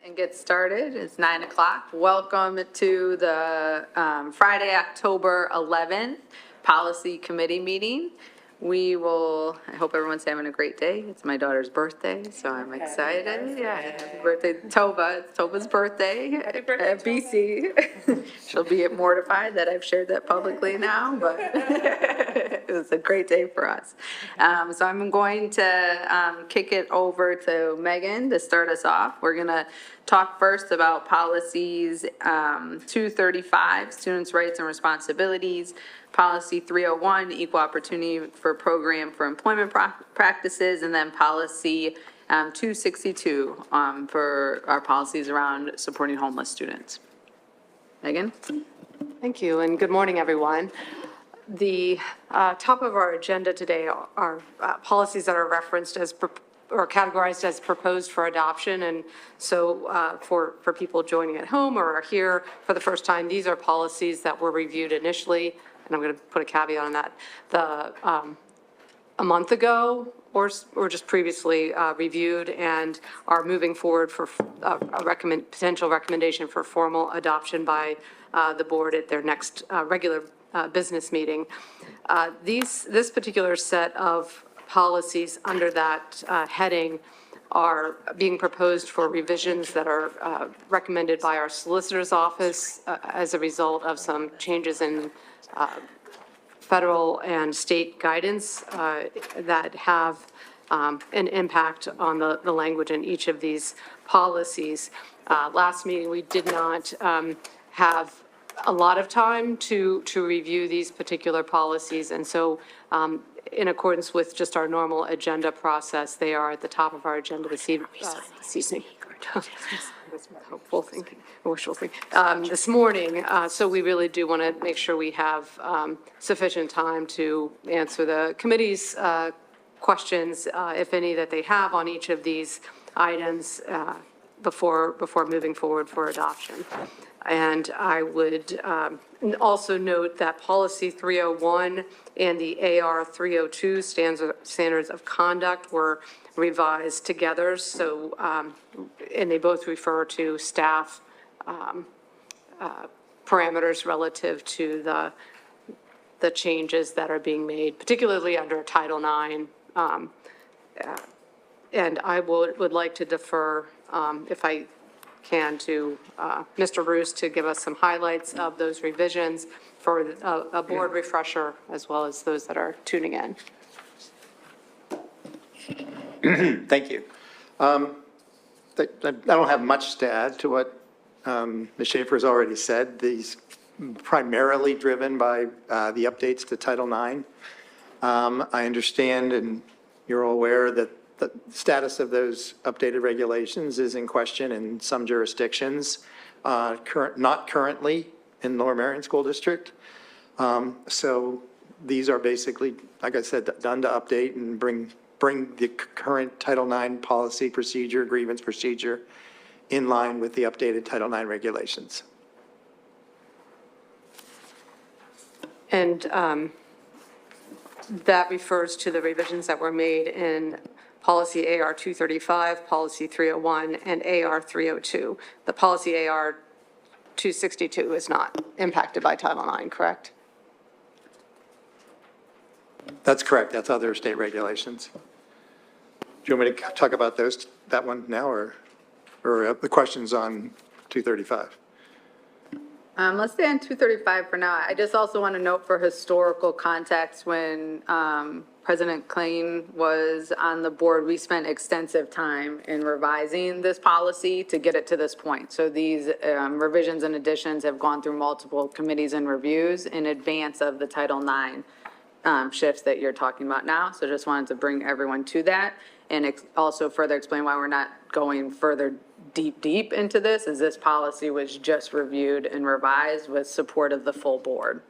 and get started. It's 9 o'clock. Welcome to the Friday, October 11th Policy Committee meeting. I hope everyone's having a great day. It's my daughter's birthday, so I'm excited. Yeah, happy birthday, Tova. It's Tova's birthday at BC. She'll be mortified that I've shared that publicly now, but it was a great day for us. So I'm going to kick it over to Megan to start us off. We're going to talk first about policies 235, students' rights and responsibilities, policy 301, equal opportunity for program for employment practices, and then policy 262 for our policies around supporting homeless students. Megan? Thank you, and good morning, everyone. The top of our agenda today are policies that are referenced as or categorized as proposed for adoption. And so for people joining at home or are here for the first time, these are policies that were reviewed initially, and I'm going to put a caveat on that, a month ago or just previously reviewed and are moving forward for a potential recommendation for formal adoption by the board at their next regular business meeting. This particular set of policies under that heading are being proposed for revisions that are recommended by our solicitor's office as a result of some changes in federal and state guidance that have an impact on the language in each of these policies. Last meeting, we did not have a lot of time to review these particular policies, and so in accordance with just our normal agenda process, they are at the top of our agenda this evening. Hopeful thinking, wishful thinking. This morning, so we really do want to make sure we have sufficient time to answer the committee's questions, if any, that they have on each of these items before moving forward for adoption. And I would also note that policy 301 and the AR 302 standards of conduct were revised together. So, and they both refer to staff parameters relative to the changes that are being made, particularly under Title IX. And I would like to defer, if I can, to Mr. Roos to give us some highlights of those revisions for a board refresher, as well as those that are tuning in. Thank you. I don't have much to add to what Ms. Schaefer has already said. These primarily driven by the updates to Title IX. I understand, and you're all aware, that the status of those updated regulations is in question in some jurisdictions, not currently in Lower Merion School District. So these are basically, like I said, done to update and bring the current Title IX policy procedure, grievance procedure, in line with the updated Title IX regulations. And that refers to the revisions that were made in policy AR 235, policy 301, and AR 302. The policy AR 262 is not impacted by Title IX, correct? That's correct. That's other state regulations. Do you want me to talk about that one now, or the questions on 235? Let's stay on 235 for now. I just also want to note for historical context, when President Klain was on the board, we spent extensive time in revising this policy to get it to this point. So these revisions and additions have gone through multiple committees and reviews in advance of the Title IX shifts that you're talking about now. So just wanted to bring everyone to that, and also further explain why we're not going further deep into this, as this policy was just reviewed and revised with support of the full board.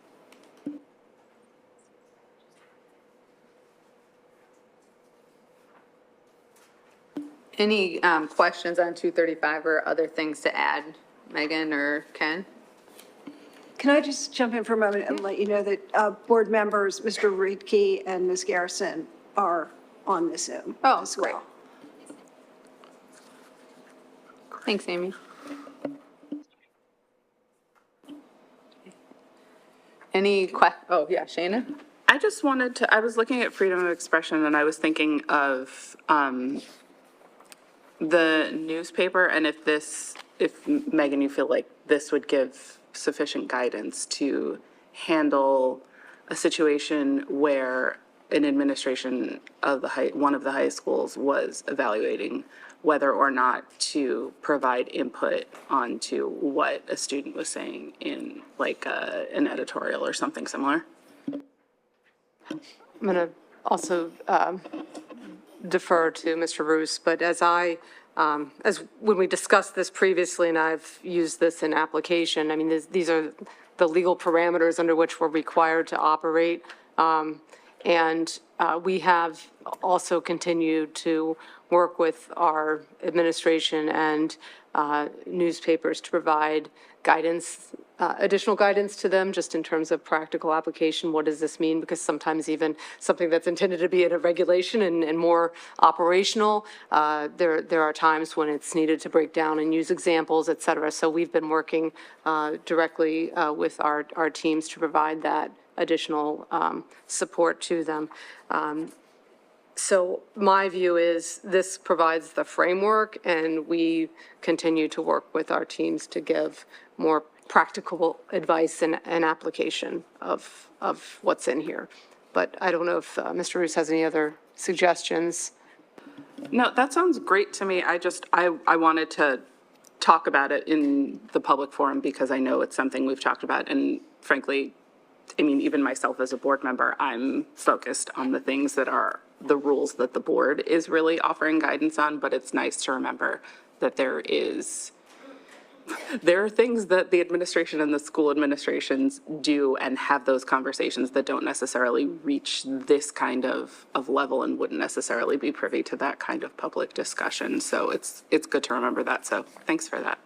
Any questions on 235 or other things to add, Megan or Ken? Can I just jump in for a moment and let you know that board members, Mr. Riedke and Ms. Garrison, are on the Zoom as well. Great. Thanks, Amy. Oh, yeah, Shayna? I just wanted to, I was looking at freedom of expression and I was thinking of the newspaper and if Megan, you feel like this would give sufficient guidance to handle a situation where an administration of one of the high schools was evaluating whether or not to provide input onto what a student was saying in like an editorial or something similar. I'm going to also defer to Mr. Roos, but as when we discussed this previously, and I've used this in application, I mean, these are the legal parameters under which we're required to operate. And we have also continued to work with our administration and newspapers to provide guidance, additional guidance to them, just in terms of practical application. What does this mean? Because sometimes even something that's intended to be in a regulation and more operational, there are times when it's needed to break down and use examples, et cetera. So we've been working directly with our teams to provide that additional support to them. So my view is this provides the framework, and we continue to work with our teams to give more practical advice and application of what's in here. But I don't know if Mr. Roos has any other suggestions. No, that sounds great to me. I wanted to talk about it in the public forum because I know it's something we've talked about. And frankly, I mean, even myself as a board member, I'm focused on the things that are the rules that the board is really offering guidance on. But it's nice to remember that there are things that the administration and the school administrations do and have those conversations that don't necessarily reach this kind of level and wouldn't necessarily be privy to that kind of public discussion. So it's good to remember that. So thanks for that.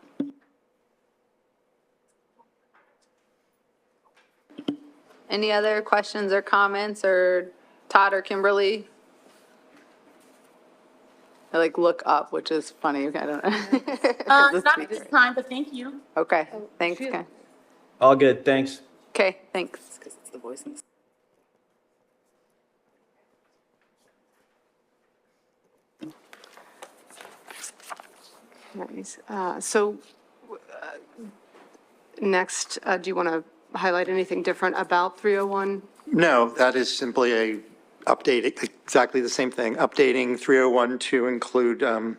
Any other questions or comments, or Todd or Kimberly? I like look up, which is funny. I don't know. Not at this time, but thank you. Okay, thanks, Ken. All good, thanks. Okay, thanks. Because it's the voice. Nice. Next, do you want to highlight anything different about 301? No, that is simply a update, exactly the same thing, updating 301 to include, to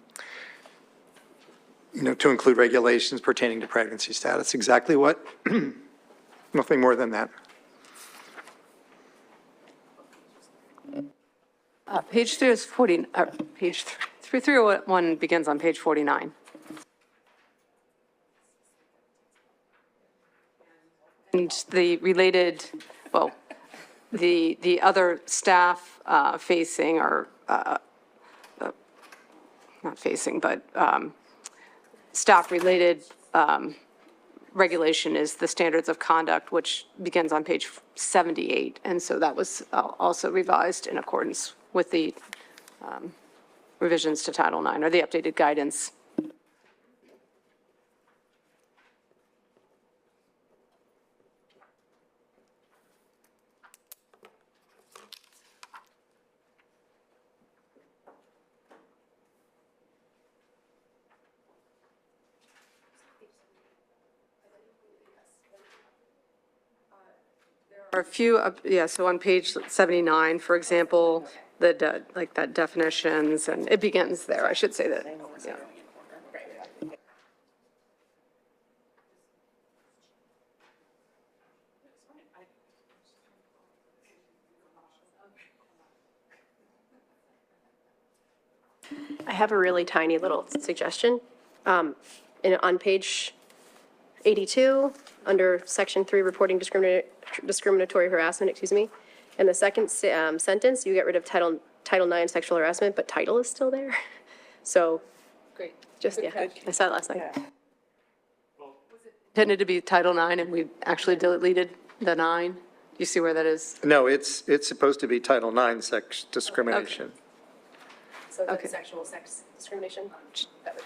include regulations pertaining to pregnancy status. Exactly what? Nothing more than that. Page 3 is 40, page 301 begins on page 49. And the related, well, the other staff facing or, not facing, but staff-related regulation is the standards of conduct, which begins on page 78. And so that was also revised in accordance with the revisions to Title IX, or the updated guidance. There are a few, so on page 79, for example, like that definitions, and it begins there, I should say that. Yeah. I have a really tiny little suggestion. On page 82, under section 3, reporting discriminatory harassment, in the second sentence, you get rid of Title IX sexual harassment, but title is still there. So, Great. just, yeah, I saw it last night. Intended to be Title IX, and we actually deleted the 9. Do you see where that is? No, it's supposed to be Title IX sex discrimination. So Okay. sexual sex discrimination, that was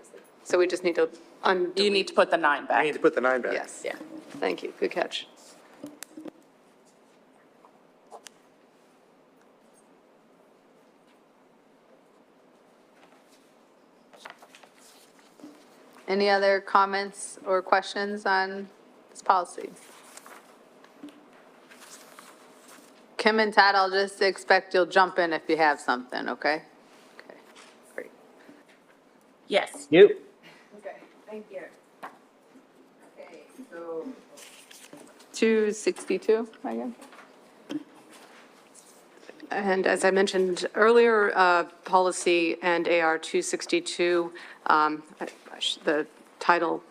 the So we just need to undo. You need to put the 9 I back. need to put the 9 back. Yes. Yeah. Thank you. Good catch. Any other comments or questions on this policy? Kim and Todd, I'll just expect you'll jump in if you have something, okay? Okay, great. Yes. You. Okay, thank you. Okay, so. 262, Megan? And as I mentioned earlier, policy and AR 262, the title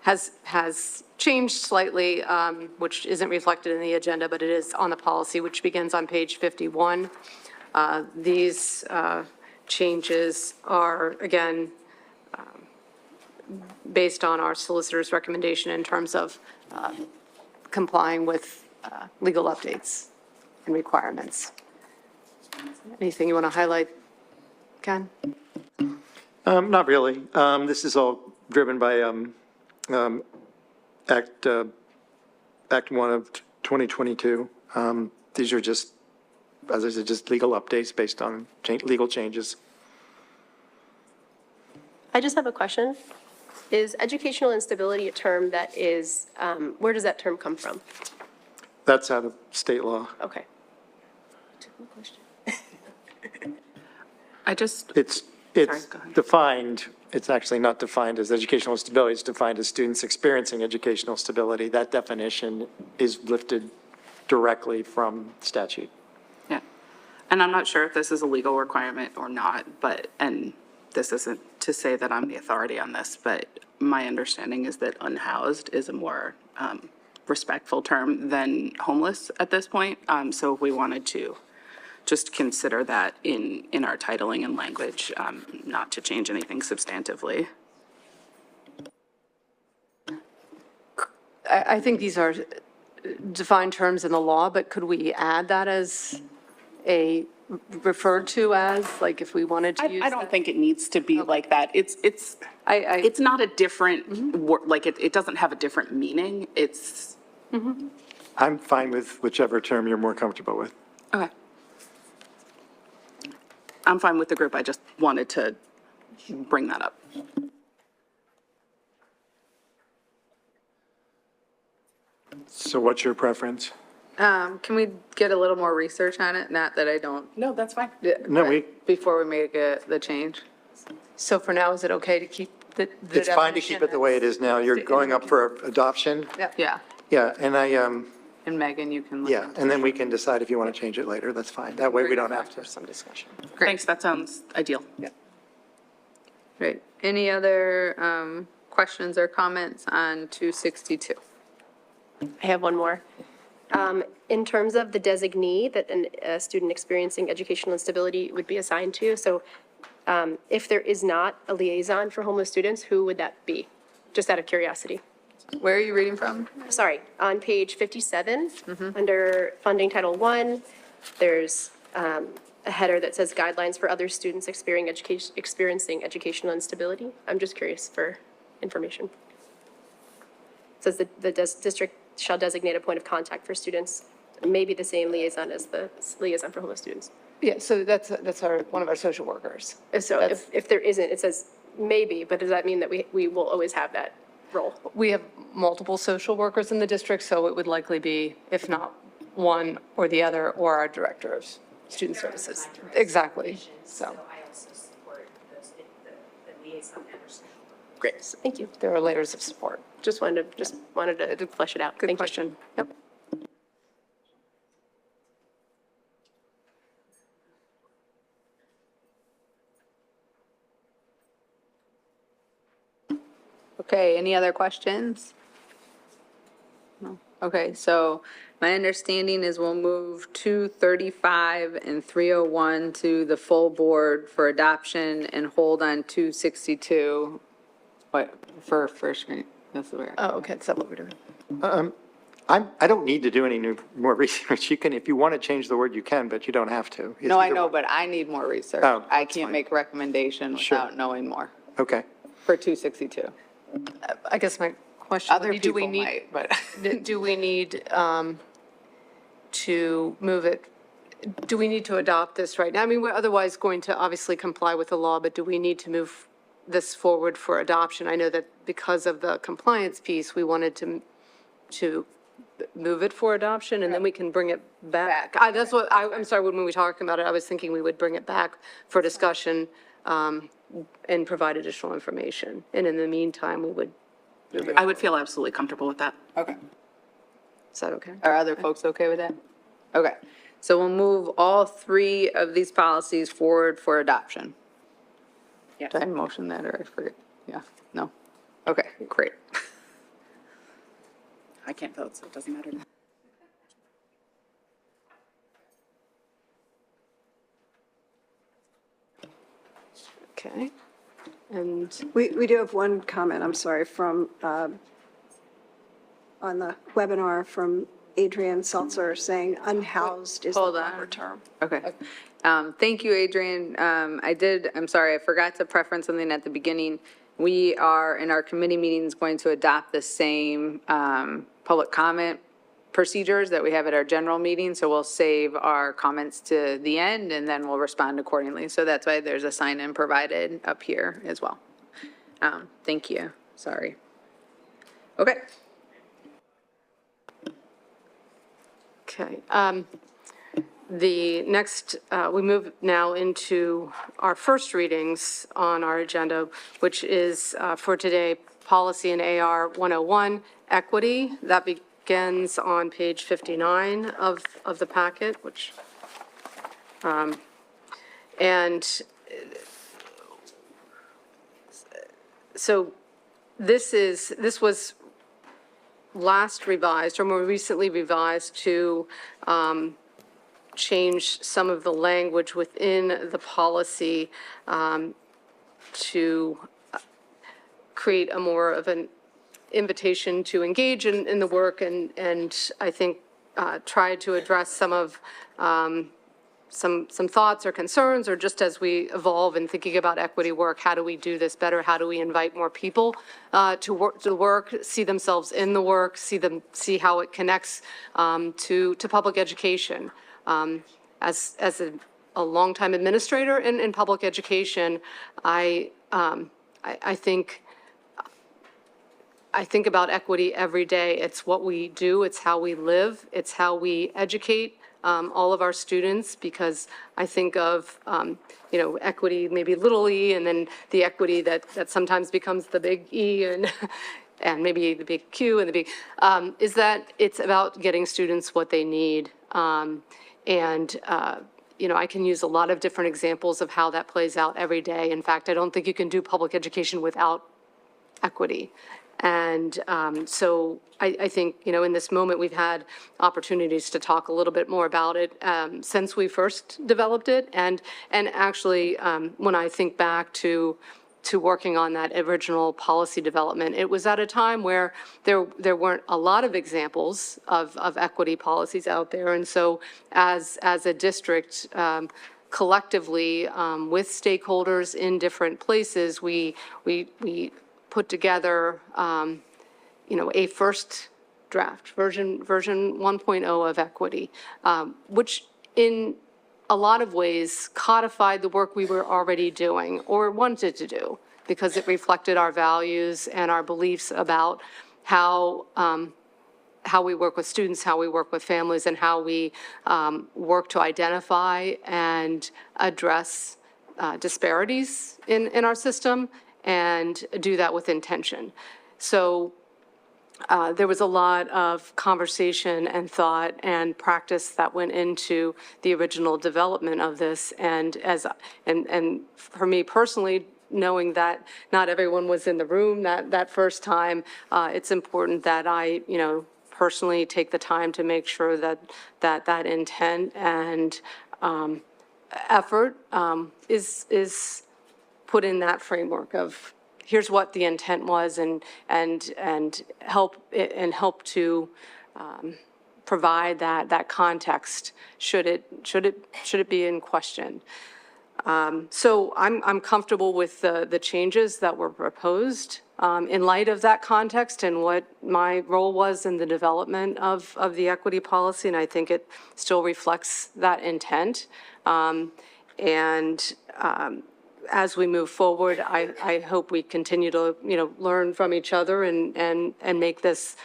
has changed slightly, which isn't reflected in the agenda, but it is on the policy, which begins on page 51. These changes are, again, based on our solicitor's recommendation in terms of complying with legal updates and requirements. Anything you want to highlight, Ken? Not really. This is all driven by Act 1 of 2022. These are just, as I said, just legal updates based on legal changes. I just have a question. Is educational instability a term that is, where does that term come from? That's out of state law. Okay. I just, It's Sorry, go ahead. defined, it's actually not defined as educational stability, it's defined as students experiencing educational stability. That definition is lifted directly from statute. yeah. And I'm not sure if this is a legal requirement or not, but, and this isn't to say that I'm the authority on this, but my understanding is that unhoused is a more respectful term than homeless at this point. So if we wanted to just consider that in our titling and language, not to change anything substantively. I think these are defined terms in the law, but could we add that as referred to as, like if we wanted to use? I don't think it needs to be like that. It's not a different, like, it doesn't have a different meaning. It's. I'm fine with whichever term you're more comfortable with. Okay. I'm fine with the group. I just wanted to bring that up. So what's your preference? Can we get a little more research on it? Not that I don't. No, that's fine. No, Before we make the change? So for now, is it okay to keep the it's fine to keep it the way it is now. You're going up for adoption? Yeah, Yeah, and and Megan, you can. look yeah, into and then we can decide if you want to change it later. That's fine. That way we don't have to. some discussion. Thanks, that sounds ideal. Great. Any other questions or comments on 262? I have one more. In terms of the designee that a student experiencing educational instability would be assigned to, so if there is not a liaison for homeless students, who would that be? Just out of curiosity. Where are you reading from? Sorry, on page 57, under Funding Title I, there's a header that says guidelines for other students experiencing educational instability. I'm just curious for information. It says the district shall designate a point of contact for students, maybe the same liaison as the liaison for homeless students. Yeah, so that's one of our social workers. So if there isn't, it says maybe, but does that mean that we will always have that role? We have multiple social workers in the district, so it would likely be, if not one or the other, or our director of student services. Exactly, so. I also support the liaison members. Great, thank you. There are layers of support. Just wanted to flesh it out. Good Thank you. question. Yep. Okay, any other questions? No. Okay, so my understanding is we'll move 235 and 301 to the full board for adoption and hold on 262. What, for first reading? That's the way. Oh, okay, is that what we're doing? I don't need to do any more research. You can, if you want to change the word, you can, but you don't have to. No, I know, but I need more research. Oh, I that's can't fine. make a recommendation Sure. without knowing more. Okay. for 262. I guess my question would Other be, do we people need, might, but. do we need to move it? Do we need to adopt this right now? I mean, we're otherwise going to obviously comply with the law, but do we need to move this forward for adoption? I know that because of the compliance piece, we wanted to move it for adoption, and then we can bring it back. That's what, I'm sorry, when we were talking about it, I was thinking we would bring it back for discussion and provide additional information. And in the meantime, we would, I would feel absolutely comfortable with that. Okay. is that okay? Are other folks okay with that? Okay, so we'll move all 3 of these policies forward for adoption. Yes. Did I motion that, or I forget? Yeah, no? Okay, great. I can't vote, so it doesn't matter. Okay. And We do have one comment, I'm sorry, from, on the webinar from Adrian Seltzer saying unhoused is the Hold on. proper term. Okay. Thank you, Adrian. I'm sorry, I forgot to preference something at the beginning. We are, in our committee meetings, going to adopt the same public comment procedures that we have at our general meeting, so we'll save our comments to the end, and then we'll respond accordingly. So that's why there's a sign-in provided up here as well. Thank you, sorry. Okay. Okay. The next, we move now into our first readings on our agenda, which is for today, Policy in AR 101, Equity. That begins on page 59 of the packet, which, and so this was last revised, or more recently revised, to change some of the language within the policy to create a more of an invitation to engage in the work, and I think try to address some of some thoughts or concerns, or just as we evolve in thinking about equity work, how do we do this better? How do we invite more people to work, see themselves in the work, see how it connects to public education? As a longtime administrator in public education, I think about equity every day. It's what we do. It's how we live. It's how we educate all of our students, because I think of, equity, maybe little e, and then the equity that sometimes becomes the big E, and and maybe the big Q and the big, is that it's about getting students what they need. I can use a lot of different examples of how that plays out every day. In fact, I don't think you can do public education without equity. And so I think, in this moment, we've had opportunities to talk a little bit more about it since we first developed it. And actually, when I think back to working on that original policy development, it was at a time where there weren't a lot of examples of equity policies out there. And so as a district, collectively, with stakeholders in different places, we put together, a first draft, version 1.0 of equity, which in a lot of ways codified the work we were already doing or wanted to do, because it reflected our values and our beliefs about how we work with students, how we work with families, and how we work to identify and address disparities in our system, and do that with intention. So there was a lot of conversation and thought and practice that went into the original development of this. And for me personally, knowing that not everyone was in the room that first time, it's important that I, personally take the time to make sure that intent and effort is put in that framework of, here's what the intent was, and help to provide that context should it be in question. So I'm comfortable with the changes that were proposed in light of that context and what my role was in the development of the equity policy, and I think it still reflects that intent. As we move forward, I hope we continue to, learn from each other and make this,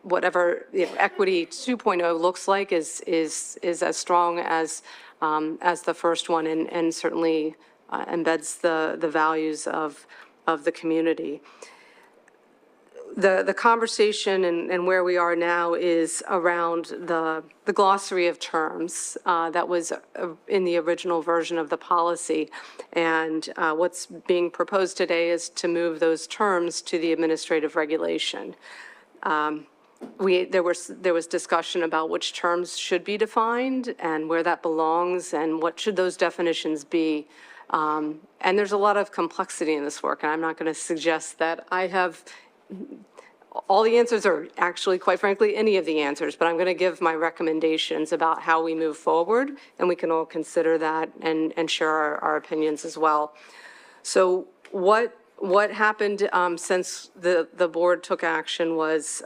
whatever, equity 2.0 looks like is as strong as the first one and certainly embeds the values of the community. The conversation and where we are now is around the glossary of terms that was in the original version of the policy. And what's being proposed today is to move those terms to the administrative regulation. There was discussion about which terms should be defined and where that belongs and what should those definitions be. And there's a lot of complexity in this work, and I'm not going to suggest that I have all the answers, or actually, quite frankly, any of the answers, but I'm going to give my recommendations about how we move forward, and we can all consider that and share our opinions as well. So what happened since the board took action was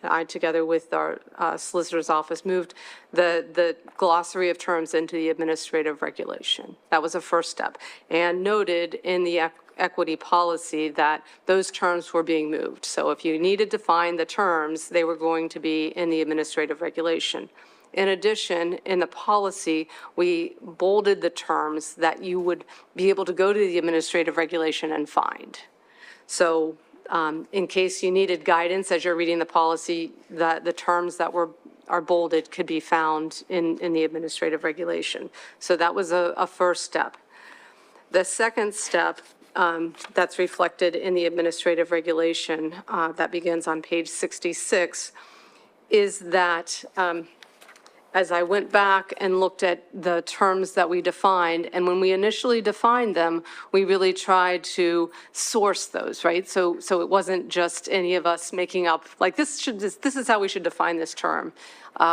I, together with our solicitor's office, moved the glossary of terms into the administrative regulation. That was a first step, and noted in the equity policy that those terms were being moved. So if you needed to find the terms, they were going to be in the administrative regulation. In addition, in the policy, we bolded the terms that you would be able to go to the administrative regulation and find. So in case you needed guidance as you're reading the policy, that the terms that are bolded could be found in the administrative regulation. So that was a first step. The second step that's reflected in the administrative regulation that begins on page 66 is that as I went back and looked at the terms that we defined, and when we initially defined them, we really tried to source those, right? So it wasn't just any of us making up, like, this is how we should define this term.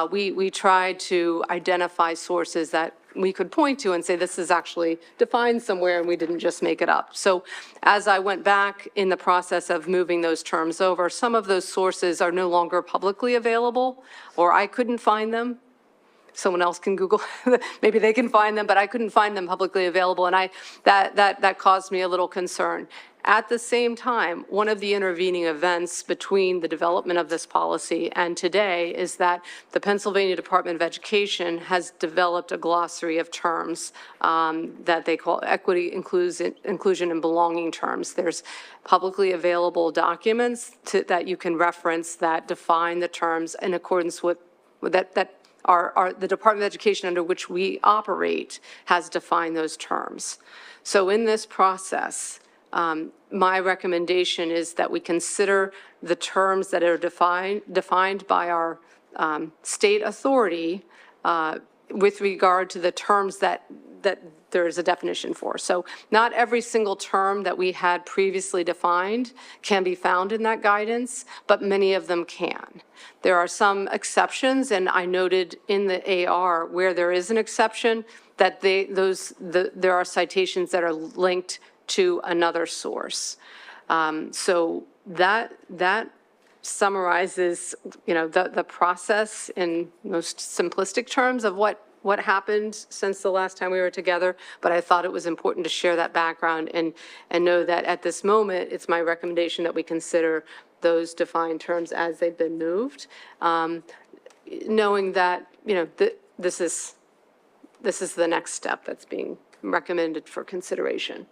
We tried to identify sources that we could point to and say, this is actually defined somewhere, and we didn't just make it up. So as I went back in the process of moving those terms over, some of those sources are no longer publicly available, or I couldn't find them. Someone else can Google, maybe they can find them, but I couldn't find them publicly available, and that caused me a little concern. At the same time, one of the intervening events between the development of this policy and today is that the Pennsylvania Department of Education has developed a glossary of terms that they call equity, inclusion, and belonging terms. There's publicly available documents that you can reference that define the terms in accordance with that the Department of Education under which we operate has defined those terms. So in this process, my recommendation is that we consider the terms that are defined by our state authority with regard to the terms that there is a definition for. So not every single term that we had previously defined can be found in that guidance, but many of them can. There are some exceptions, and I noted in the AR where there is an exception that there are citations that are linked to another source. So that summarizes, the process in most simplistic terms of what happened since the last time we were together, but I thought it was important to share that background and know that at this moment, it's my recommendation that we consider those defined terms as they've been moved, knowing that, this is the next step that's being recommended for consideration.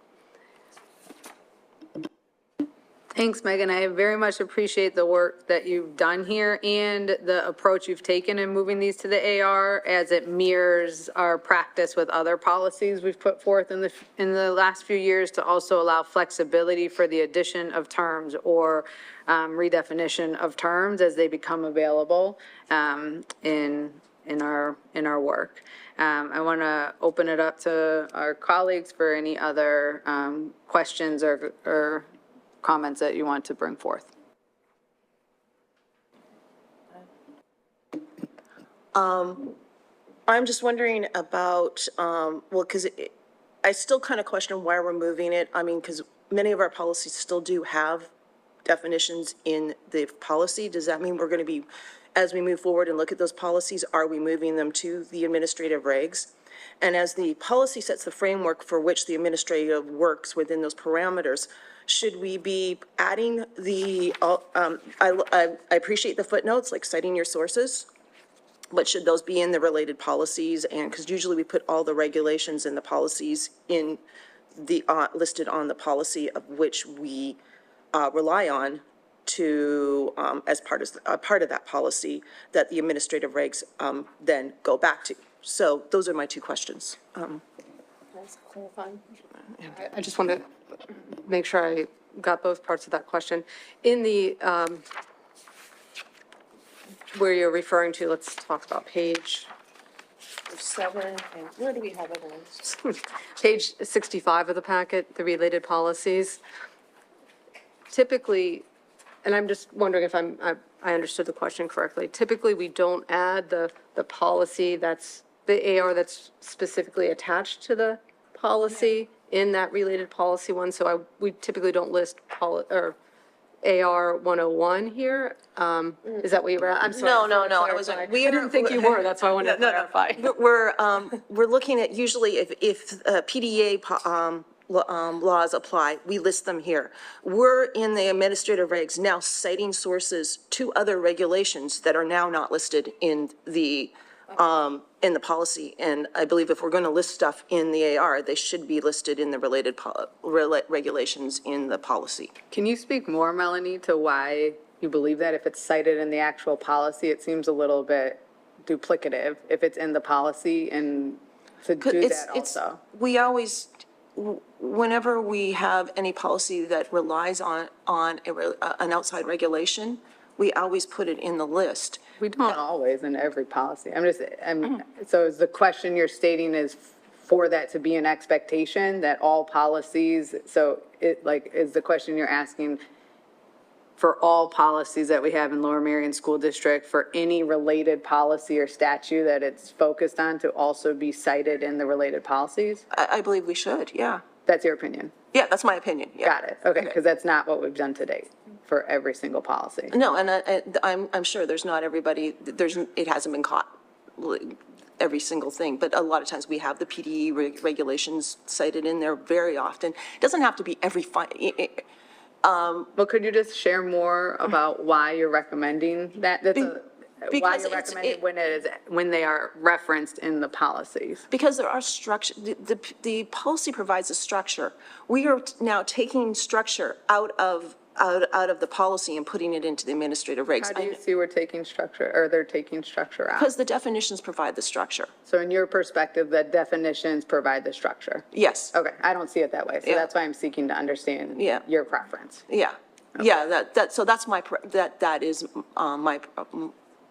Thanks, Megan. I very much appreciate the work that you've done here and the approach you've taken in moving these to the AR, as it mirrors our practice with other policies we've put forth in the last few years to also allow flexibility for the addition of terms or redefinition of terms as they become available in our work. I want to open it up to our colleagues for any other questions or comments that you want to bring forth. I'm just wondering about, well, because I still kind of question why we're moving it. I mean, because many of our policies still do have definitions in the policy. Does that mean we're going to be, as we move forward and look at those policies, are we moving them to the administrative regs? And as the policy sets the framework for which the administrative works within those parameters, should we be adding the, I appreciate the footnotes, like citing your sources, but should those be in the related policies? And, because usually we put all the regulations and the policies in the, listed on the policy of which we rely on to, as part of that policy, that the administrative regs then go back to. So those are my two questions. I just want to make sure I got both parts of that question. In the, where you're referring to, let's talk about page 7, and where do we have other ones? Page 65 of the packet, the related policies. Typically, and I'm just wondering if I understood the question correctly. Typically, we don't add the policy that's, the AR that's specifically attached to the policy in that related policy one. So we typically don't list or AR 101 here. Is that what you were, I'm sorry. No, I wasn't. I didn't think you were, that's why I wanted to clarify. We're looking at, usually if PDA laws apply, we list them here. We're in the administrative regs now citing sources to other regulations that are now not listed in the policy. And I believe if we're going to list stuff in the AR, they should be listed in the related regulations in the policy. Can you speak more, Melanie, to why you believe that? If it's cited in the actual policy, it seems a little bit duplicative if it's in the policy, and to do that also. We always, whenever we have any policy that relies on an outside regulation, we always put it in the list. We don't always in every policy. So is the question you're stating is for that to be an expectation that all policies, so is the question you're asking for all policies that we have in Lower Merion School District, for any related policy or statute that it's focused on to also be cited in the related policies? I believe we should, yeah. That's your opinion? Yeah, that's my opinion, yeah. Got it, okay, because that's not what we've done to date for every single policy. No, and I'm sure there's not everybody, it hasn't been caught, every single thing, but a lot of times we have the PDE regulations cited in there very often. It doesn't have to be every Well, could you just share more about why you're recommending that? Why because you're recommending when they are referenced in the policies? Because there are structure, the policy provides a structure. We are now taking structure out of the policy and putting it into the administrative regs. How do you see we're taking structure, or they're taking structure out? Because the definitions provide the structure. So in your perspective, the definitions provide the structure? Yes. Okay, I don't see it that way, so Yeah. that's why I'm seeking to understand Yeah. your preference. Yeah. Yeah, so that's that is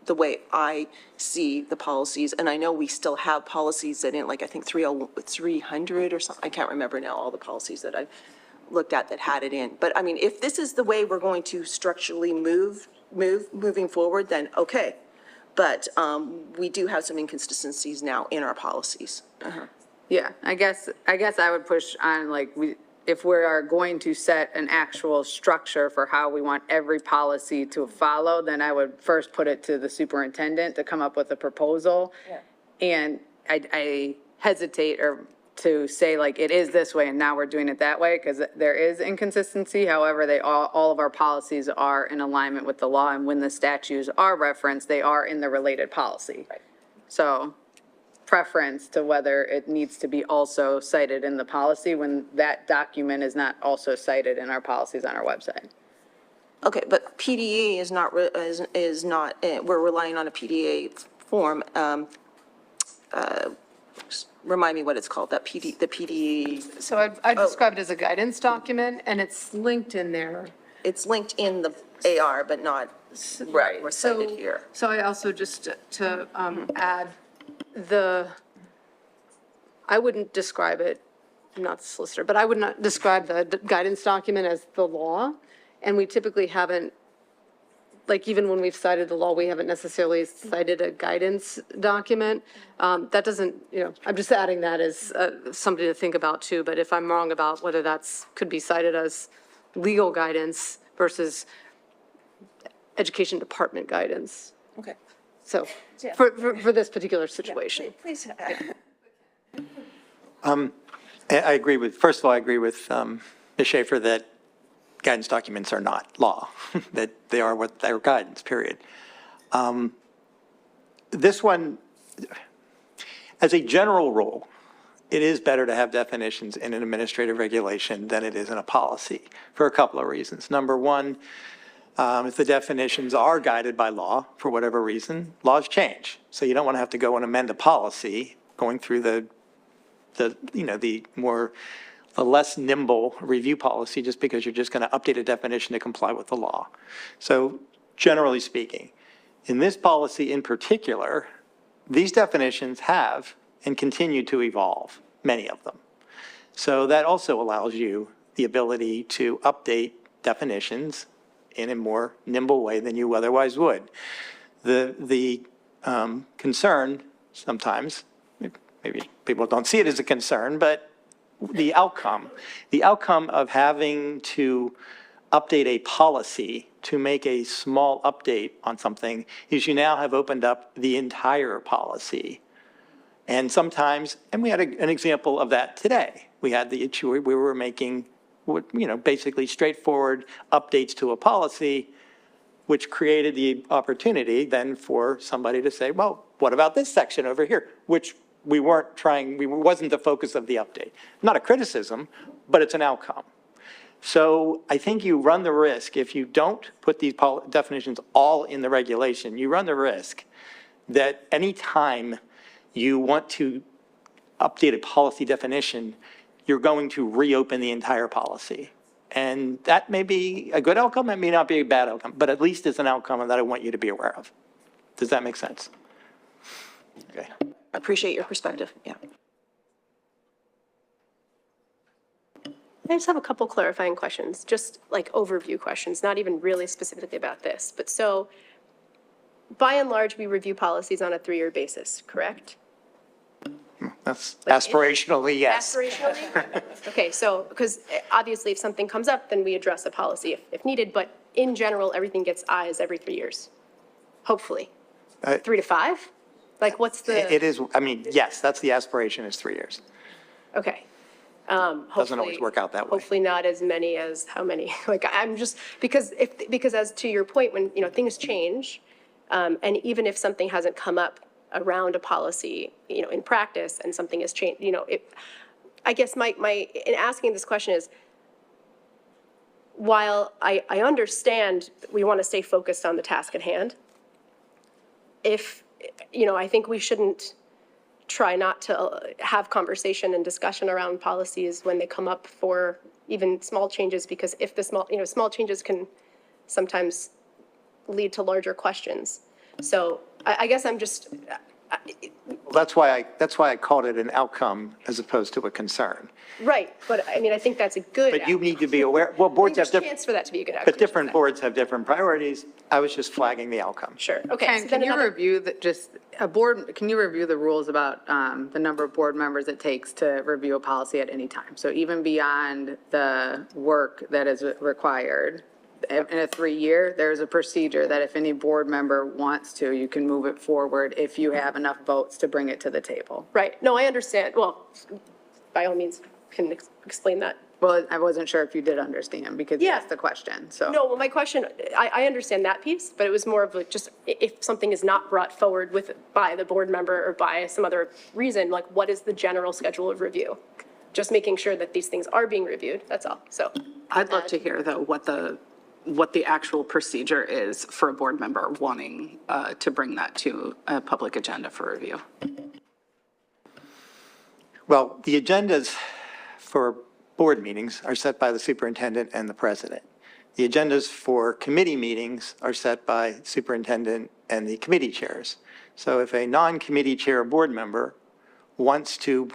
the way I see the policies. And I know we still have policies that I think 300 or something, I can't remember now, all the policies that I've looked at that had it in. But I mean, if this is the way we're going to structurally moving forward, then okay. But we do have some inconsistencies now in our policies. Yeah, I guess I would push on, if we are going to set an actual structure for how we want every policy to follow, then I would first put it to the superintendent to come up with a proposal. Yeah. And I hesitate to say it is this way and now we're doing it that way, because there is inconsistency. However, all of our policies are in alignment with the law, and when the statutes are referenced, they are in the related policy. Right. So preference to whether it needs to be also cited in the policy when that document is not also cited in our policies on our website. Okay, but PDE is not, we're relying on a PDA form. Remind me what it's called, the PDE. So I describe it as a guidance document, and it's linked in there. It's linked in the AR, but not we're cited here. So I also just to add I wouldn't describe it, I'm not the solicitor, but I would not describe the guidance document as the law. And we typically haven't like even when we've cited the law, we haven't necessarily cited a guidance document. That doesn't, I'm just adding that as something to think about too, but if I'm wrong about whether could be cited as legal guidance versus education department guidance. Okay. So for this particular situation. Please. I agree with, first of all, I agree with Ms. Schaefer that guidance documents are not law, that they are what they are guidance, period. This one, as a general rule, it is better to have definitions in an administrative regulation than it is in a policy for a couple of reasons. Number one, if the definitions are guided by law for whatever reason, laws change. So you don't want to have to go and amend a policy going through the less nimble review policy just because you're just going to update a definition to comply with the law. So generally speaking, in this policy in particular, these definitions have and continue to evolve, many of them. So that also allows you the ability to update definitions in a more nimble way than you otherwise would. The concern sometimes, maybe people don't see it as a concern, but the outcome of having to update a policy to make a small update on something is you now have opened up the entire policy. And sometimes, and we had an example of that today. We had the issue where we were making, basically straightforward updates to a policy, which created the opportunity then for somebody to say, well, what about this section over here? Which we weren't trying, wasn't the focus of the update. Not a criticism, but it's an outcome. So I think you run the risk, if you don't put these definitions all in the regulation, you run the risk that any time you want to update a policy definition, you're going to reopen the entire policy. And that may be a good outcome, it may not be a bad outcome, but at least it's an outcome that I want you to be aware of. Does that make sense? Okay. I appreciate your perspective, yeah. I just have a couple clarifying questions, just like overview questions, not even really specifically about this. But so, by and large, we review policies on a 3-year basis, correct? That's aspirationally, yes. Aspirationally? Okay, so, because obviously if something comes up, then we address a policy if needed, but in general, everything gets eyes every 3 years, hopefully. 3 to 5? Like, what's the? It is, yes, that's the aspiration, is 3 years. Okay. Doesn't always work out that way. Hopefully not as many as how many, like, I'm just, because as to your point, when, things change, and even if something hasn't come up around a policy, in practice, and something has changed, I guess my, in asking this question is, while I understand we want to stay focused on the task at hand, if, I think we shouldn't try not to have conversation and discussion around policies when they come up for even small changes, because if the small changes can sometimes lead to larger questions. So I guess I'm just. That's why I called it an outcome as opposed to a concern. Right, but I think that's a good. But you need to be aware, well, boards have different. Chance for that to be a good outcome. But different boards have different priorities. I was just flagging the outcome. Sure, okay. Ken, so can then you another- review can you review the rules about the number of board members it takes to review a policy at any time? So even beyond the work that is required, in a 3-year, there's a procedure that if any board member wants to, you can move it forward if you have enough votes to bring it to the table. Right, no, I understand. Well, by all means, can explain that. Well, I wasn't sure if you did understand because you Yeah. asked the question, so. No, well, my question, I understand that piece, but it was more of like just if something is not brought forward by the board member or by some other reason, like what is the general schedule of review? Just making sure that these things are being reviewed, that's all, so. I'd love to hear, though, what the actual procedure is for a board member wanting to bring that to a public agenda for review. Well, the agendas for board meetings are set by the superintendent and the president. The agendas for committee meetings are set by superintendent and the committee chairs. So if a non-committee chair board member wants to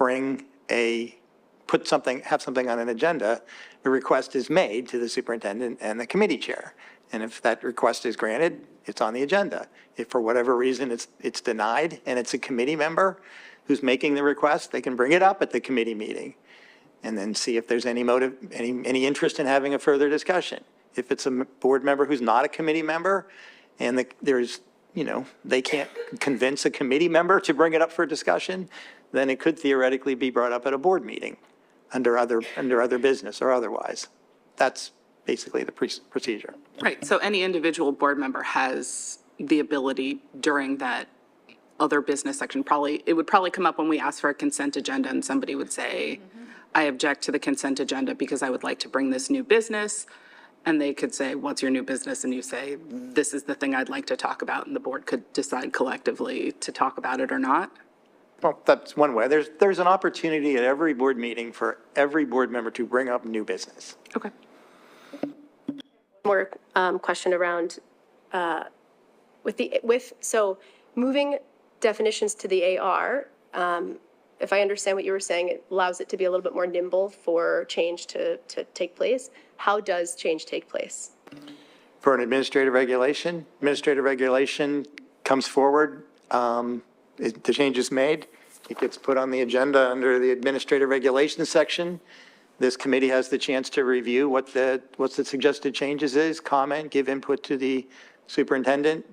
have something on an agenda, a request is made to the superintendent and the committee chair. And if that request is granted, it's on the agenda. If for whatever reason it's denied and it's a committee member who's making the request, they can bring it up at the committee meeting and then see if there's any motive, any interest in having a further discussion. If it's a board member who's not a committee member and there's, they can't convince a committee member to bring it up for discussion, then it could theoretically be brought up at a board meeting under other business or otherwise. That's basically the procedure. Right, so any individual board member has the ability during that other business section, it would probably come up when we ask for a consent agenda and somebody would say, I object to the consent agenda because I would like to bring this new business. And they could say, what's your new business? And you say, this is the thing I'd like to talk about. And the board could decide collectively to talk about it or not. Well, that's one way. There's an opportunity at every board meeting for every board member to bring up new business. Okay. More question around, so moving definitions to the AR, if I understand what you were saying, it allows it to be a little bit more nimble for change to take place. How does change take place? For an administrative regulation comes forward, the change is made, it gets put on the agenda under the administrative regulations section. This committee has the chance to review what the suggested changes is, comment, give input to the superintendent.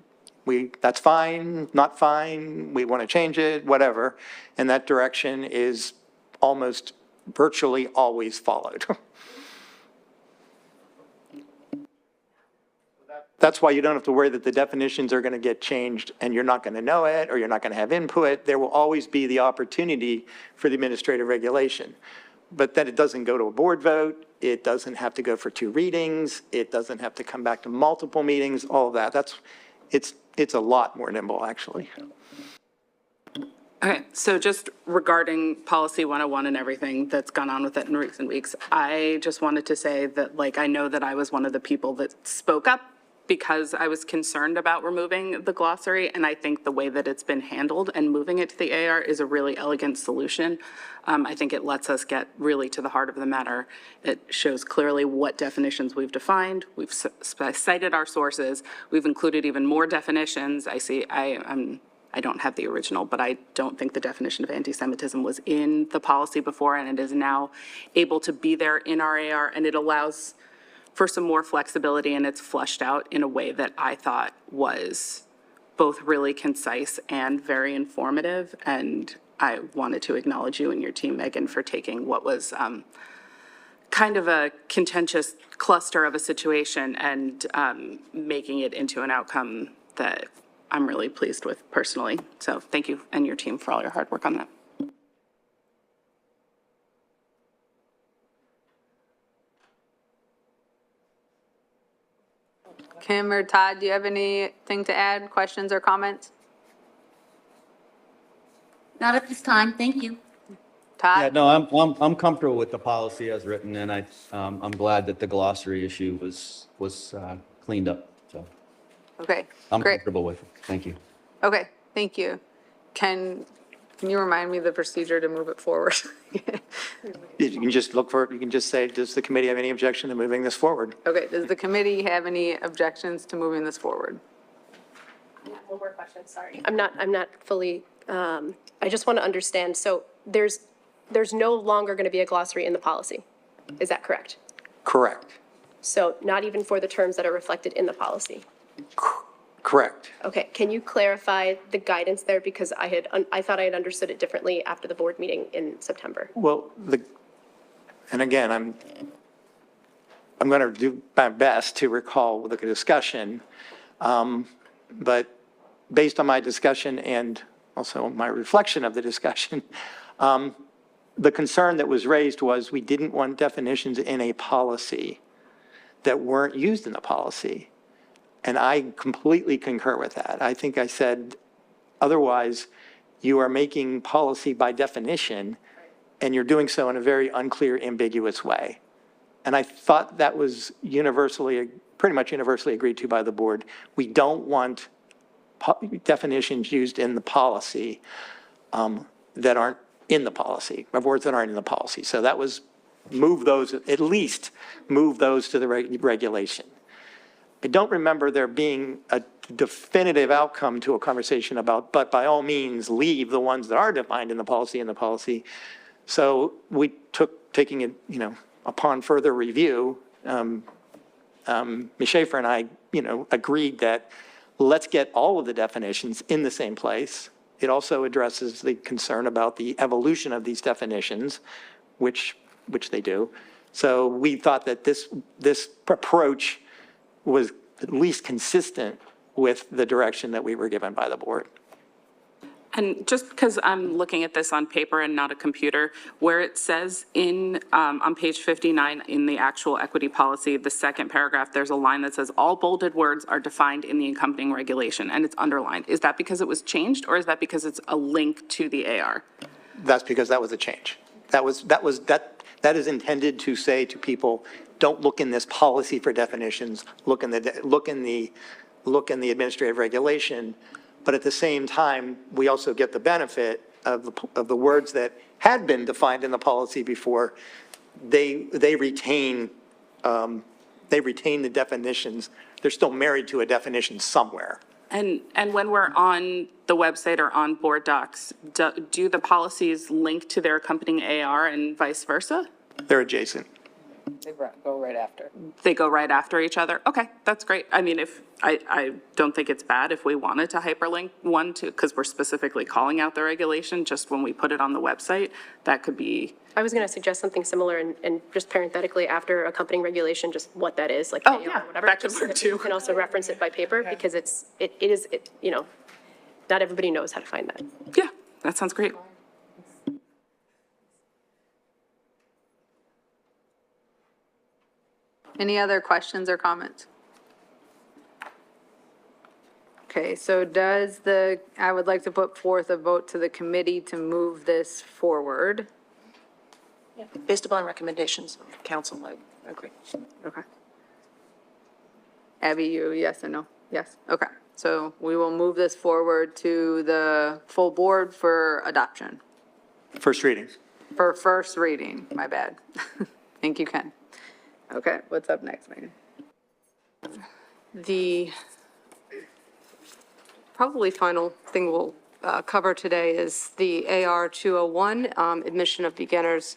That's fine, not fine, we want to change it, whatever. And that direction is almost virtually always followed. That's why you don't have to worry that the definitions are going to get changed and you're not going to know it or you're not going to have input. There will always be the opportunity for the administrative regulation. But then it doesn't go to a board vote. It doesn't have to go for 2 readings. It doesn't have to come back to multiple meetings, all of that. It's a lot more nimble, actually. Okay, so just regarding policy 101 and everything that's gone on with it in recent weeks, I just wanted to say that, I know that I was one of the people that spoke up because I was concerned about removing the glossary, and I think the way that it's been handled and moving it to the AR is a really elegant solution. I think it lets us get really to the heart of the matter. It shows clearly what definitions we've defined. We've cited our sources. We've included even more definitions. I don't have the original, but I don't think the definition of anti-Semitism was in the policy before, and it is now able to be there in our AR, and it allows for some more flexibility, and it's fleshed out in a way that I thought was both really concise and very informative. And I wanted to acknowledge you and your team, Megan, for taking what was kind of a contentious cluster of a situation and making it into an outcome that I'm really pleased with personally. So thank you and your team for all your hard work on that. Kim or Todd, do you have anything to add, questions or comments? Not at this time, thank you. Todd? Yeah, no, I'm comfortable with the policy as written, and I'm glad that the glossary issue was cleaned up, so Okay, I'm great. comfortable with it. Thank you. Okay, thank you. Can you remind me the procedure to move it forward? You can just look for it, you can just say, does the committee have any objection to moving this forward? Okay, does the committee have any objections to moving this forward? One more question, sorry. I'm not fully, I just want to understand, so there's no longer going to be a glossary in the policy. Is that correct? Correct. So not even for the terms that are reflected in the policy? Correct. Okay, can you clarify the guidance there? Because I thought I had understood it differently after the board meeting in September. Well, and again, I'm going to do my best to recall the discussion, but based on my discussion and also my reflection of the discussion, the concern that was raised was we didn't want definitions in a policy that weren't used in the policy. And I completely concur with that. I think I said, otherwise, you are making policy by definition, and you're doing so in a very unclear, ambiguous way. And I thought that was pretty much universally agreed to by the board. We don't want definitions used in the policy that aren't in the policy, of words that aren't in the policy. So that was at least move those to the regulation. I don't remember there being a definitive outcome to a conversation about, but by all means, leave the ones that are defined in the policy. So we taking it, upon further review, Ms. Schaefer and I, agreed that let's get all of the definitions in the same place. It also addresses the concern about the evolution of these definitions, which they do. So we thought that this approach was at least consistent with the direction that we were given by the board. And just because I'm looking at this on paper and not a computer, where it says on page 59 in the actual equity policy, the second paragraph, there's a line that says, all bolded words are defined in the accompanying regulation, and it's underlined. Is that because it was changed, or is that because it's a link to the AR? That's because that was a change. That is intended to say to people, don't look in this policy for definitions, look in the administrative regulation. But at the same time, we also get the benefit of the words that had been defined in the policy before. They retain the definitions. They're still married to a definition somewhere. And when we're on the website or on board docs, do the policies link to their accompanying AR and vice versa? They're adjacent. They go right after. They go right after each other? Okay, that's great. I mean, I don't think it's bad if we wanted to hyperlink one to, because we're specifically calling out the regulation, just when we put it on the website, that could be. I was going to suggest something similar and just parenthetically after accompanying regulation, just what that is, like. Oh, AR or yeah, whatever, that could just so work that you too. can also reference it by paper, because it is, not everybody knows how to find that. Yeah, that sounds great. Any other questions or comments? Okay, so I would like to put forth a vote to the committee to move this forward. Based upon recommendations of council, I agree. Okay. Abby, you yes or no? Yes, okay. So we will move this forward to the full board for adoption, First reading. for first reading, my bad. Thank you, Ken. Okay, what's up next, Megan? The probably final thing we'll cover today is the AR 201, admission of beginners,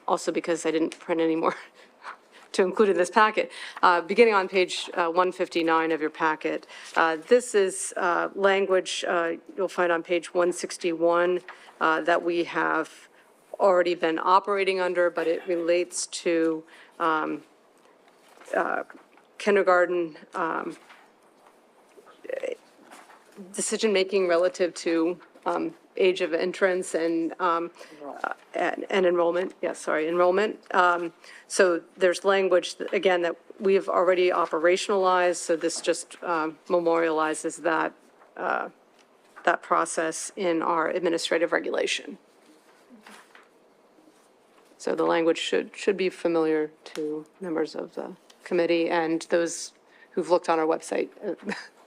also because I didn't print any more to include in this packet. Beginning on page 159 of your packet, this is language you'll find on page 161 that we have already been operating under, but it relates to kindergarten decision-making relative to age of entrance and enrollment. Yes, sorry, enrollment. So there's language, again, that we have already operationalized, so this just memorializes that process in our administrative regulation. So the language should be familiar to members of the committee and those who've looked on our website.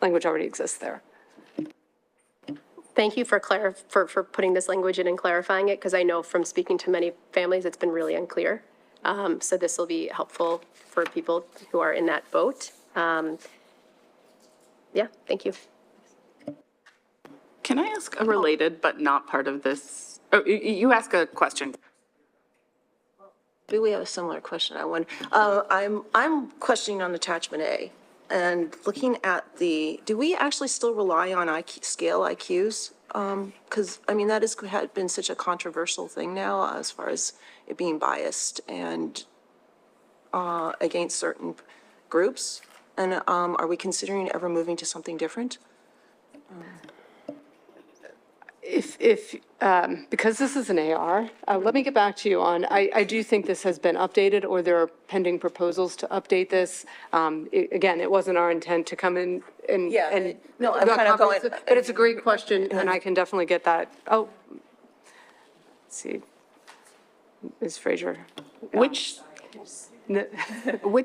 Language already exists there. Thank you for putting this language in and clarifying it, because I know from speaking to many families, it's been really unclear. So this will be helpful for people who are in that boat. Yeah, thank you. Can I ask a related but not part of this? Oh, you ask a question. Do we have a similar question? I wonder. I'm questioning on attachment A and looking at do we actually still rely on scale IQs? Because, I mean, that had been such a controversial thing now as far as it being biased and against certain groups. And are we considering ever moving to something different? Because this is an AR, let me get back to you on, I do think this has been updated, or there are pending proposals to update this. Again, it wasn't our intent to come in and. Yeah, and no, I'm kind of going. But it's a great question, and I can definitely get that. Oh, let's see. Ms. Frazier. Which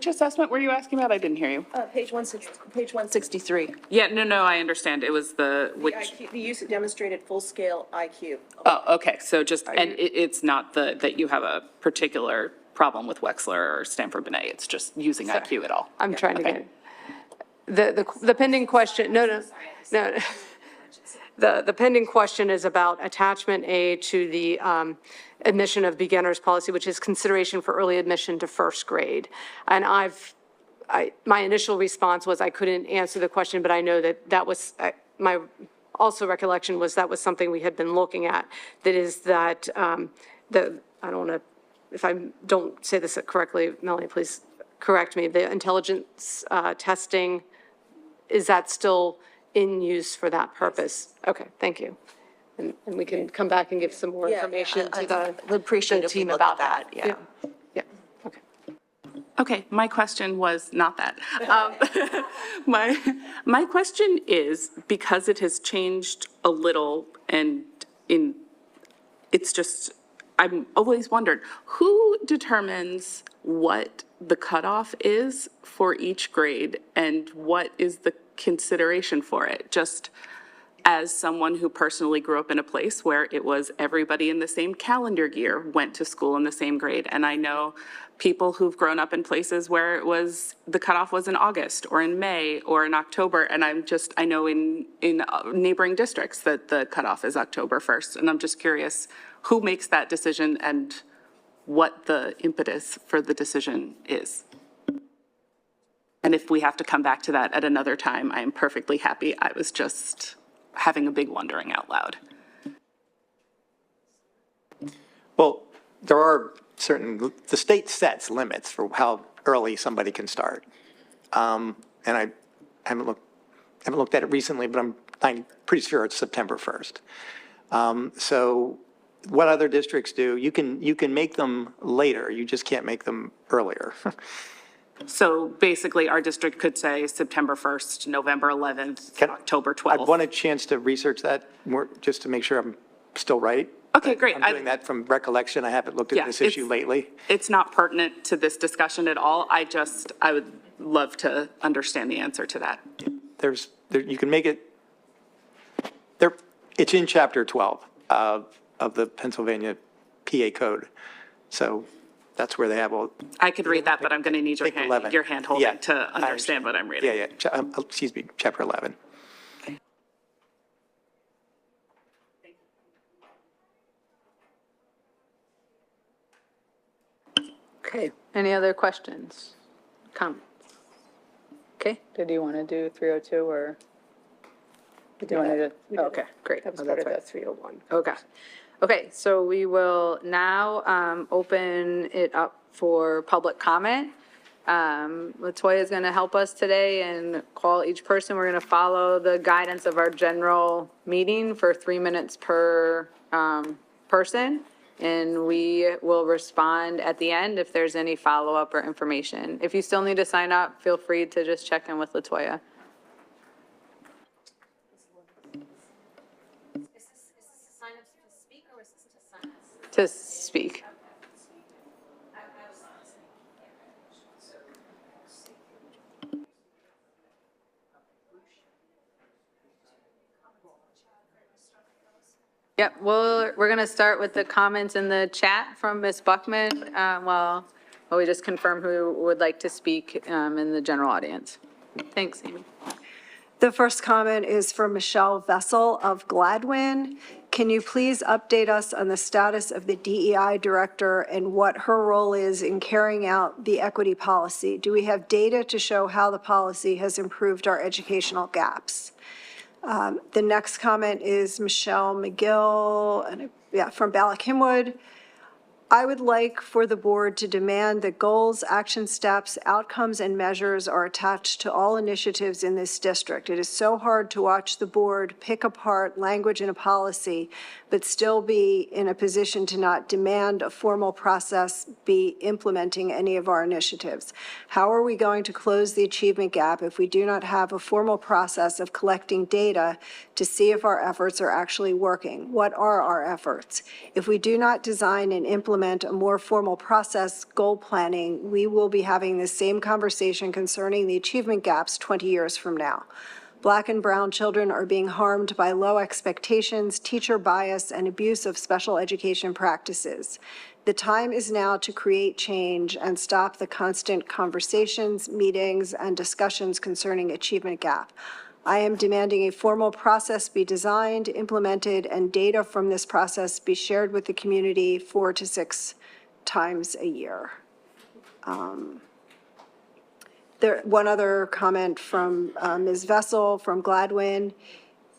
assessment were you asking about? I didn't hear you. Page 163. Yeah, no, I understand. It was the The use of demonstrated full-scale IQ. Oh, okay. So and it's not that you have a particular problem with Wexler or Stanford Binet. It's just using IQ at all. I'm trying to get it. The pending question, no. The pending question is about attachment A to the admission of beginners policy, which is consideration for early admission to first grade. And my initial response was I couldn't answer the question, but I know that was, my also recollection was that was something we had been looking at. That is that, I don't want to, if I don't say this correctly, Melanie, please correct me, the intelligence testing, is that still in use for that purpose? Okay, thank you. And we can come back and give some more information to would appreciate the if we team looked about at that. Yeah, yeah, okay. Okay, my question was not that. My question is, because it has changed a little and it's just, I'm always wondered, who determines what the cutoff is for each grade and what is the consideration for it? Just as someone who personally grew up in a place where it was everybody in the same calendar year went to school in the same grade. And I know people who've grown up in places where it was, the cutoff was in August or in May or in October. And I know in neighboring districts that the cutoff is October 1st. And I'm just curious who makes that decision and what the impetus for the decision is. And if we have to come back to that at another time, I am perfectly happy. I was just having a big wondering out loud. Well, there are certain, the state sets limits for how early somebody can start. And I haven't looked at it recently, but I'm pretty sure it's September 1st. So what other districts do, you can make them later, you just can't make them earlier. So basically, our district could say September 1st, November 11th, October 12th. I want a chance to research that more, just to make sure I'm still right. Okay, great. I'm doing that from recollection. I haven't looked at this issue lately. It's not pertinent to this discussion at all. I would love to understand the answer to that. You can make it, it's in chapter 12 of the Pennsylvania PA code. So that's where they have all. I could read that, but I'm going to need your hand holding to understand what I'm reading. Yeah. Excuse me, chapter 11. Okay, any other questions, comments? Okay, did you want to do 302 or? Do you want to do? Okay, great. That was Oh, part of that's that 301. Okay. Okay, so we will now open it up for public comment. Latoya is going to help us today and call each person. We're going to follow the guidance of our general meeting for 3 minutes per person. And we will respond at the end if there's any follow-up or information. If you still need to sign up, feel free to just check in with Latoya. To speak. Yep, we're going to start with the comments in the chat from Ms. Buckman, while we just confirm who would like to speak in the general audience. Thanks, Amy. The first comment is from Michelle Vessel of Gladwin. Can you please update us on the status of the DEI director and what her role is in carrying out the equity policy? Do we have data to show how the policy has improved our educational gaps? The next comment is Michelle McGill, from Ballak-Himwood. I would like for the board to demand that goals, action steps, outcomes, and measures are attached to all initiatives in this district. It is so hard to watch the board pick apart language in a policy, but still be in a position to not demand a formal process be implementing any of our initiatives. How are we going to close the achievement gap if we do not have a formal process of collecting data to see if our efforts are actually working? What are our efforts? If we do not design and implement a more formal process, goal planning, we will be having the same conversation concerning the achievement gaps 20 years from now. Black and brown children are being harmed by low expectations, teacher bias, and abuse of special education practices. The time is now to create change and stop the constant conversations, meetings, and discussions concerning achievement gap. I am demanding a formal process be designed, implemented, and data from this process be shared with the community 4 to 6 times a year. One other comment from Ms. Vessel from Gladwin.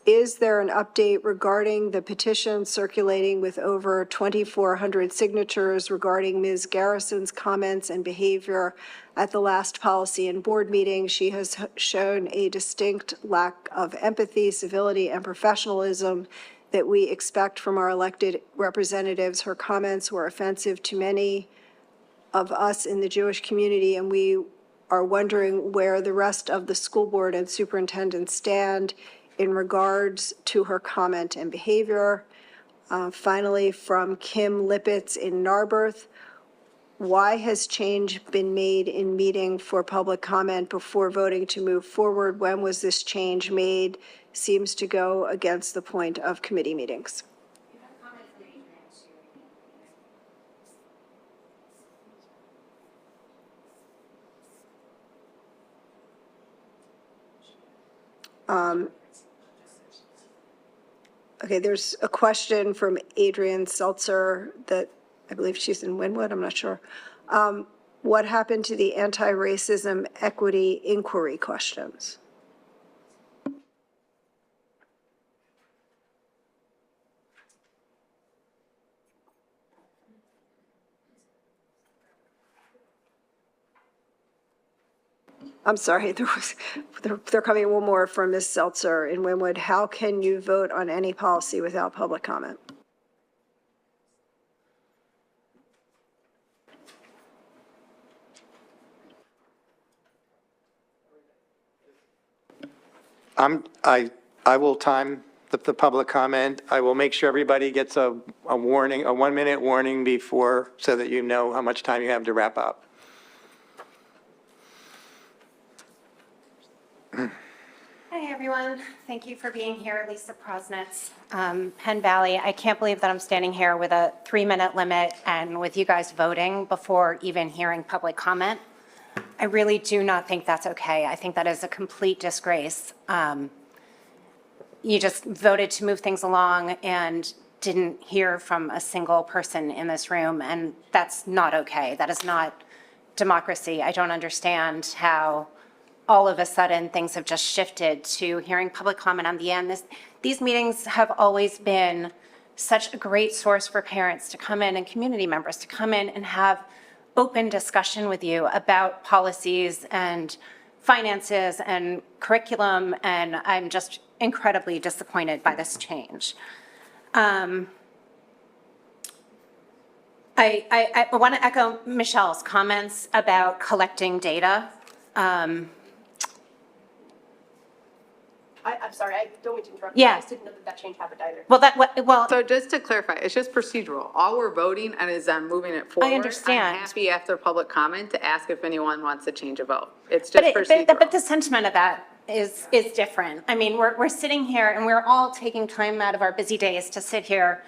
Is there an update regarding the petition circulating with over 2,400 signatures regarding Ms. Garrison's comments and behavior at the last policy and board meeting? She has shown a distinct lack of empathy, civility, and professionalism that we expect from our elected representatives. Her comments were offensive to many of us in the Jewish community, and we are wondering where the rest of the school board and superintendent stand in regards to her comment and behavior. Finally, from Kim Lippitz in Narberth, why has change been made in meeting for public comment before voting to move forward? When was this change made? Seems to go against the point of committee meetings. Okay, there's a question from Adrian Seltzer that I believe she's in Wynwood, I'm not sure. What happened to the anti-racism equity inquiry questions? I'm sorry, they're coming one more from Ms. Seltzer in Wynwood. How can you vote on any policy without public comment? I will time the public comment. I will make sure everybody gets a warning, a 1-minute warning before, so that you know how much time you have to wrap up. Hi, everyone. Thank you for being here. Lisa Prosnitz, Penn Valley. I can't believe that I'm standing here with a 3-minute limit and with you guys voting before even hearing public comment. I really do not think that's okay. I think that is a complete disgrace. You just voted to move things along and didn't hear from a single person in this room, and that's not okay. That is not democracy. I don't understand how all of a sudden things have just shifted to hearing public comment on the end. These meetings have always been such a great source for parents to come in and community members to come in and have open discussion with you about policies and finances and curriculum, and I'm just incredibly disappointed by this change. I want to echo Michelle's comments about collecting data. I'm sorry, I don't mean to interrupt. Yeah. I just didn't know that change happened either. Well, So just to clarify, it's just procedural. All we're voting on is on moving it forward. understand. I'm happy after public comment to ask if anyone wants to change a vote. It's just but procedural. the sentiment of that is different. I mean, we're sitting here and we're all taking time out of our busy days to sit here.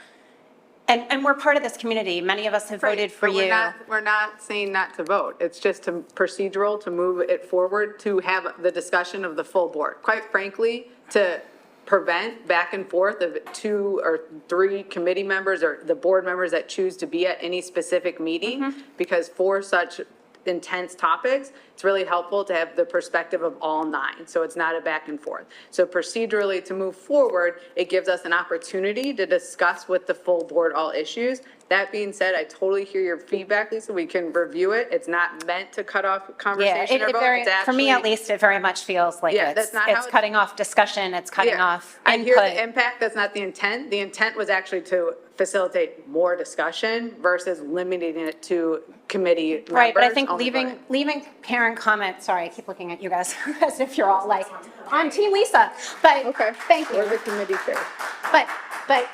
And we're part of this community. Many of us have voted for But you. we're not saying not to vote. It's just procedural to move it forward, to have the discussion of the full board. Quite frankly, to prevent back and forth of 2 or 3 committee members or the board members that choose to be at any specific meeting, because for such intense topics, it's really helpful to have the perspective of all 9, so it's not a back and forth. So procedurally, to move forward, it gives us an opportunity to discuss with the full board all issues. That being said, I totally hear your feedback, Lisa. We can review it. It's not meant to cut off conversation or vote. It's for me at least, it very much feels like Yeah, it's that's not how it's- cutting off discussion, it's cutting Yeah. off I hear the input. impact, that's not the intent. The intent was actually to facilitate more discussion versus limiting it to committee members. Right, but I think only voting. leaving parent comment, sorry, I keep looking at you guys as if you're all like, on Team Lisa, but, Okay. thank you. We're the committee chair. But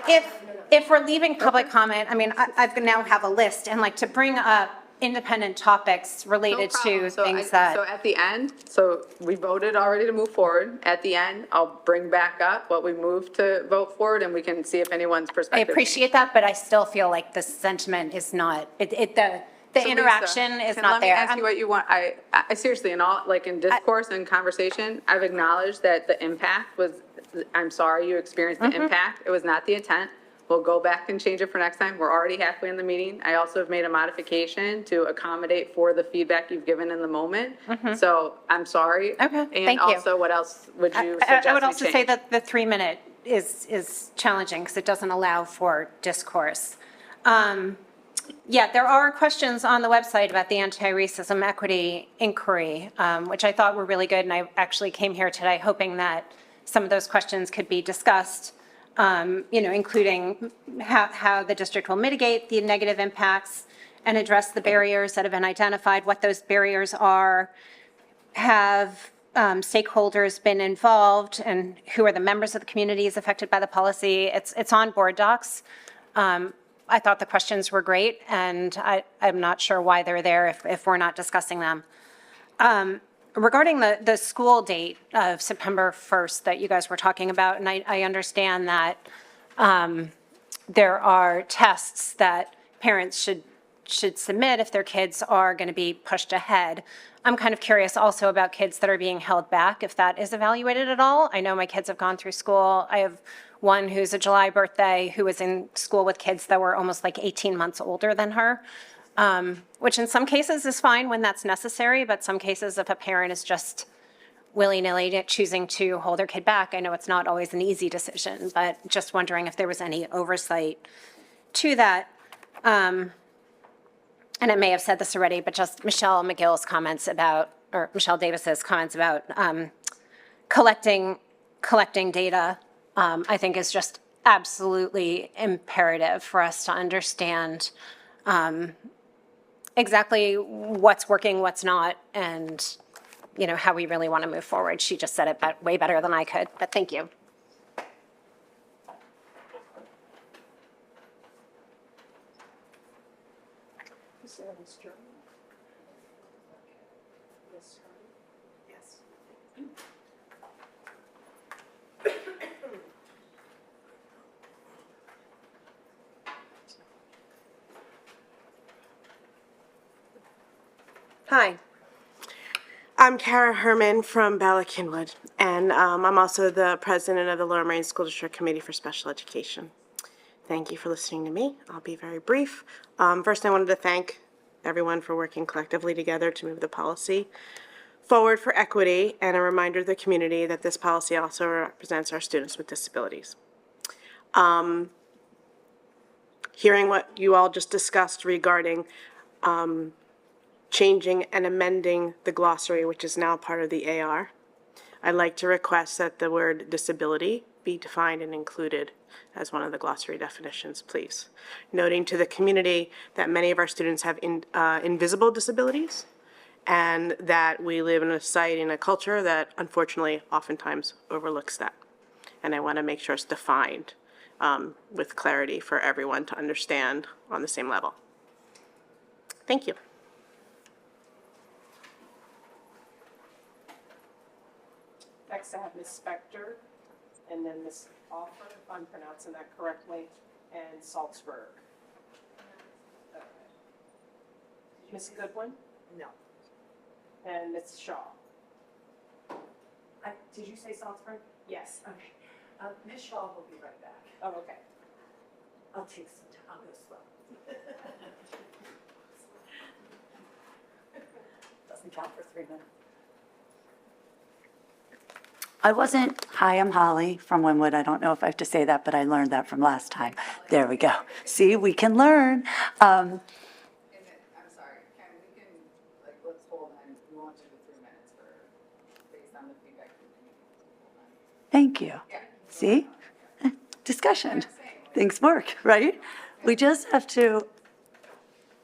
if we're leaving public comment, I mean, I've now have a list, and like to bring up independent topics related No to problem. So things So that, at the end, so we voted already to move forward. At the end, I'll bring back up what we moved to vote forward, and we can see if anyone's I perspective changed. appreciate that, but I still feel like the sentiment is not, the So Lisa, interaction is not there. Let me ask you what you want. I seriously, in all, like in discourse and conversation, I've acknowledged that the impact was, I'm sorry you experienced the impact. It was not the intent. We'll go back and change it for next time. We're already halfway in the meeting. I also have made a modification to accommodate for the feedback you've given in the moment. So I'm sorry. Okay, thank And you. also, what else would you suggest I would we also say change? that the 3-minute is challenging because it doesn't allow for discourse. Yeah, there are questions on the website about the anti-racism equity inquiry, which I thought were really good, and I actually came here today hoping that some of those questions could be discussed, including how the district will mitigate the negative impacts and address the barriers that have been identified, what those barriers are, have stakeholders been involved, and who are the members of the communities affected by the policy. It's on board docs. I thought the questions were great, and I'm not sure why they're there if we're not discussing them. Regarding the school date of September 1st that you guys were talking about, and I understand that there are tests that parents should submit if their kids are going to be pushed ahead. I'm kind of curious also about kids that are being held back, if that is evaluated at all. I know my kids have gone through school. I have one who's a July birthday who was in school with kids that were almost like 18 months older than her, which in some cases is fine when that's necessary, but some cases if a parent is just willy-nilly choosing to hold their kid back, I know it's not always an easy decision, but just wondering if there was any oversight to that. And I may have said this already, but just Michelle McGill's comments about, or Michelle Davis's comments about collecting data, I think is just absolutely imperative for us to understand exactly what's working, what's not, and, how we really want to move forward. She just said it way better than I could, but thank you. Hi, I'm Kara Herman from Bala Cynwyd, and I'm also the president of the Lower Merion School District Committee for Special Education. Thank you for listening to me. I'll be very brief. First, I wanted to thank everyone for working collectively together to move the policy forward for equity, and a reminder to the community that this policy also represents our students with disabilities. Hearing what you all just discussed regarding changing and amending the glossary, which is now part of the AR, I'd like to request that the word disability be defined and included as one of the glossary definitions, please. Noting to the community that many of our students have invisible disabilities, and that we live in a society and a culture that unfortunately oftentimes overlooks that. And I want to make sure it's defined with clarity for everyone to understand on the same level. Thank you. Next, I have Ms. Spector, and then Ms. Offer, if I'm pronouncing that correctly, and Salzburg. Okay. Ms. Goodwin? No. And Ms. Shaw? Did you say Salzburg? Yes. Okay. Ms. Shaw will be right back. Oh, okay. I'll take some time. I'll go slow. Doesn't count for 3 minutes. Hi, I'm Holly from Wynwood. I don't know if I have to say that, but I learned that from last time. There we go. See, we can learn. I'm sorry, Ken, we can, let's hold on, we won't do the 3 minutes based on the feedback from the community. Thank you. See? Discussion. Things work, right? We just have to,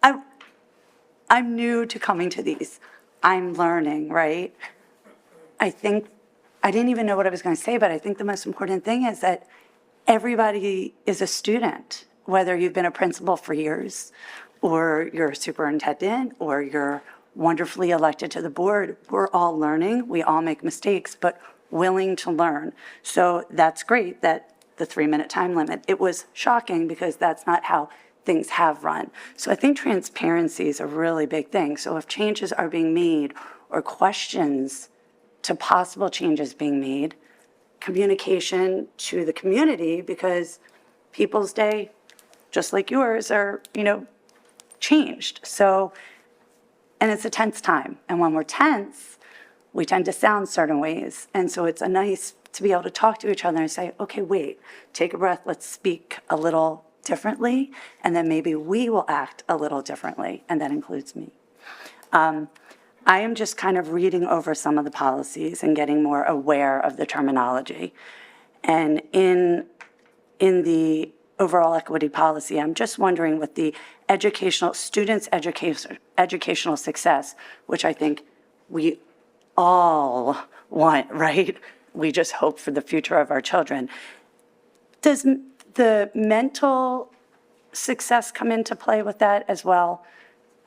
I'm new to coming to these. I'm learning, right? I didn't even know what I was going to say, but I think the most important thing is that everybody is a student, whether you've been a principal for years or you're a superintendent, or you're wonderfully elected to the board. We're all learning, we all make mistakes, but willing to learn. So that's great that the 3-minute time limit. It was shocking because that's not how things have run. So I think transparency is a really big thing. So if changes are being made or questions to possible changes being made, communication to the community, because people's day, just like yours, are, changed. So, and it's a tense time. And when we're tense, we tend to sound certain ways. And so it's nice to be able to talk to each other and say, okay, wait, take a breath, let's speak a little differently, and then maybe we will act a little differently, and that includes me. I am just kind of reading over some of the policies and getting more aware of the terminology. And in the overall equity policy, I'm just wondering with the students' educational success, which I think we all want, right? We just hope for the future of our children. Does the mental success come into play with that as well?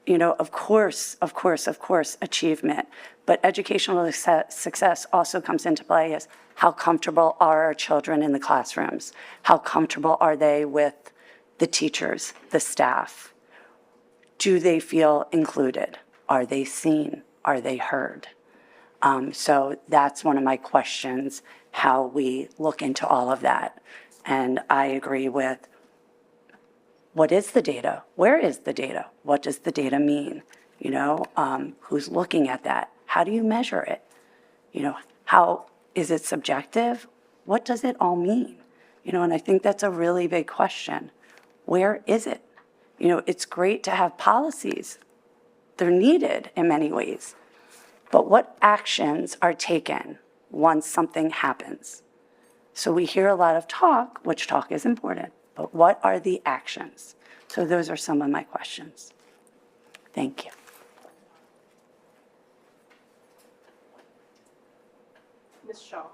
Of course, achievement. But educational success also comes into play as how comfortable are our children in the classrooms? How comfortable are they with the teachers, the staff? Do they feel included? Are they seen? Are they heard? So that's one of my questions, how we look into all of that. And I agree with, what is the data? Where is the data? What does the data mean? Who's looking at that? How do you measure it? How is it subjective? What does it all mean? And I think that's a really big question. Where is it? It's great to have policies. They're needed in many ways. But what actions are taken once something happens? So we hear a lot of talk, which talk is important, but what are the actions? So those are some of my questions. Thank you. Ms. Shaw.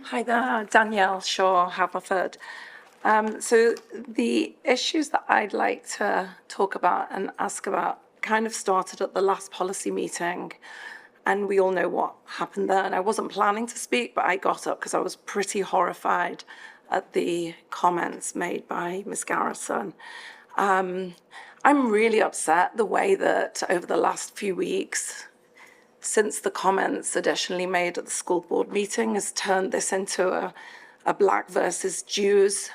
Hi there, Danielle Shaw, Haverford. So the issues that I'd like to talk about and ask about kind of started at the last policy meeting, and we all know what happened there. And I wasn't planning to speak, but I got up because I was pretty horrified at the comments made by Ms. Garrison. I'm really upset the way that over the last few weeks, since the comments additionally made at the school board meeting has turned this into a Black versus Jews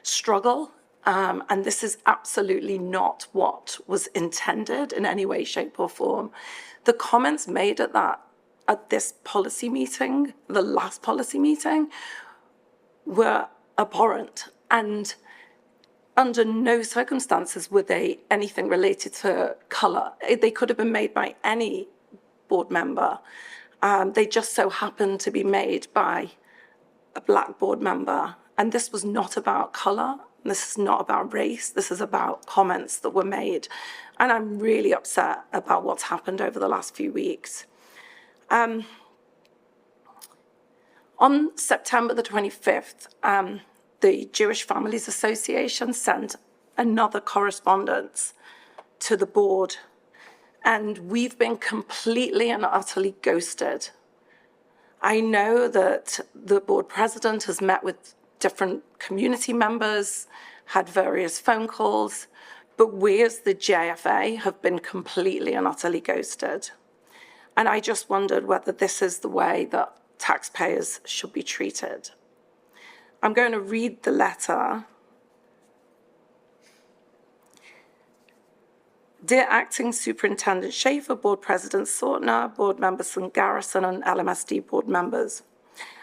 struggle. And this is absolutely not what was intended in any way, shape, or form. The comments made at this policy meeting, the last policy meeting, were abhorrent, and under no circumstances were they anything related to color. They could have been made by any board member. They just so happened to be made by a Black board member. And this was not about color. This is not about race. This is about comments that were made. And I'm really upset about what's happened over the last few weeks. On September the 25th, the Jewish Families Association sent another correspondence to the board, and we've been completely and utterly ghosted. I know that the board president has met with different community members, had various phone calls, but we as the JFA have been completely and utterly ghosted. And I just wondered whether this is the way that taxpayers should be treated. I'm going to read the letter. Dear Acting Superintendent Schaefer, Board President Sortner, Board Members Garrison, and LMSD board members.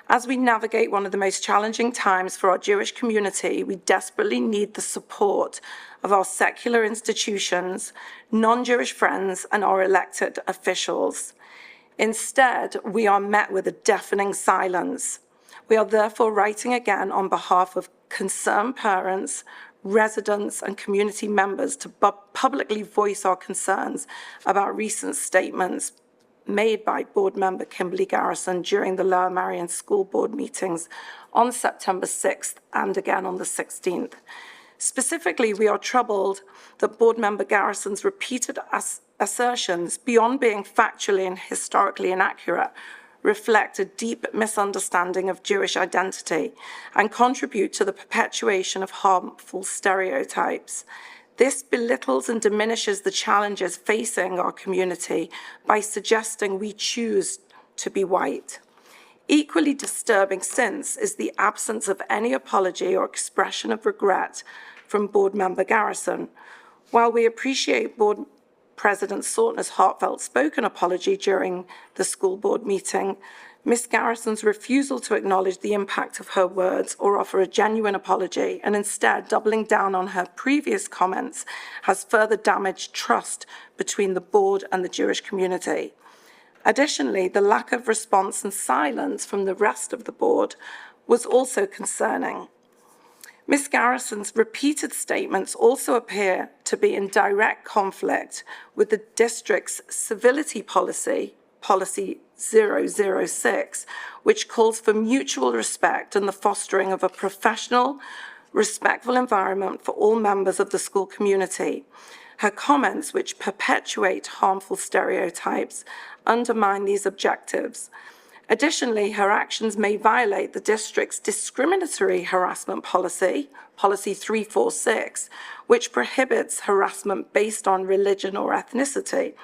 As we navigate one of the most challenging times for our Jewish community, we desperately need the support of our secular institutions, non-Jewish friends, and our elected officials. Instead, we are met with a deafening silence. We are therefore writing again on behalf of concerned parents, residents, and community members to publicly voice our concerns about recent statements made by board member Kimberly Garrison during the Lower Merion School Board meetings on September 6th and again on the 16th. Specifically, we are troubled that board member Garrison's repeated assertions, beyond being factually and historically inaccurate, reflect a deep misunderstanding of Jewish identity and contribute to the perpetuation of harmful stereotypes. This belittles and diminishes the challenges facing our community by suggesting we choose to be white. Equally disturbing since is the absence of any apology or expression of regret from board member Garrison. While we appreciate board President Sortner's heartfelt spoken apology during the school board meeting, Ms. Garrison's refusal to acknowledge the impact of her words or offer a genuine apology, and instead doubling down on her previous comments, has further damaged trust between the board and the Jewish community. Additionally, the lack of response and silence from the rest of the board was also concerning. Ms. Garrison's repeated statements also appear to be in direct conflict with the district's civility policy, Policy 006, which calls for mutual respect and the fostering of a professional, respectful environment for all members of the school community. Her comments, which perpetuate harmful stereotypes, undermine these objectives. Additionally, her actions may violate the district's discriminatory harassment policy, Policy 346, which prohibits harassment based on religion or ethnicity.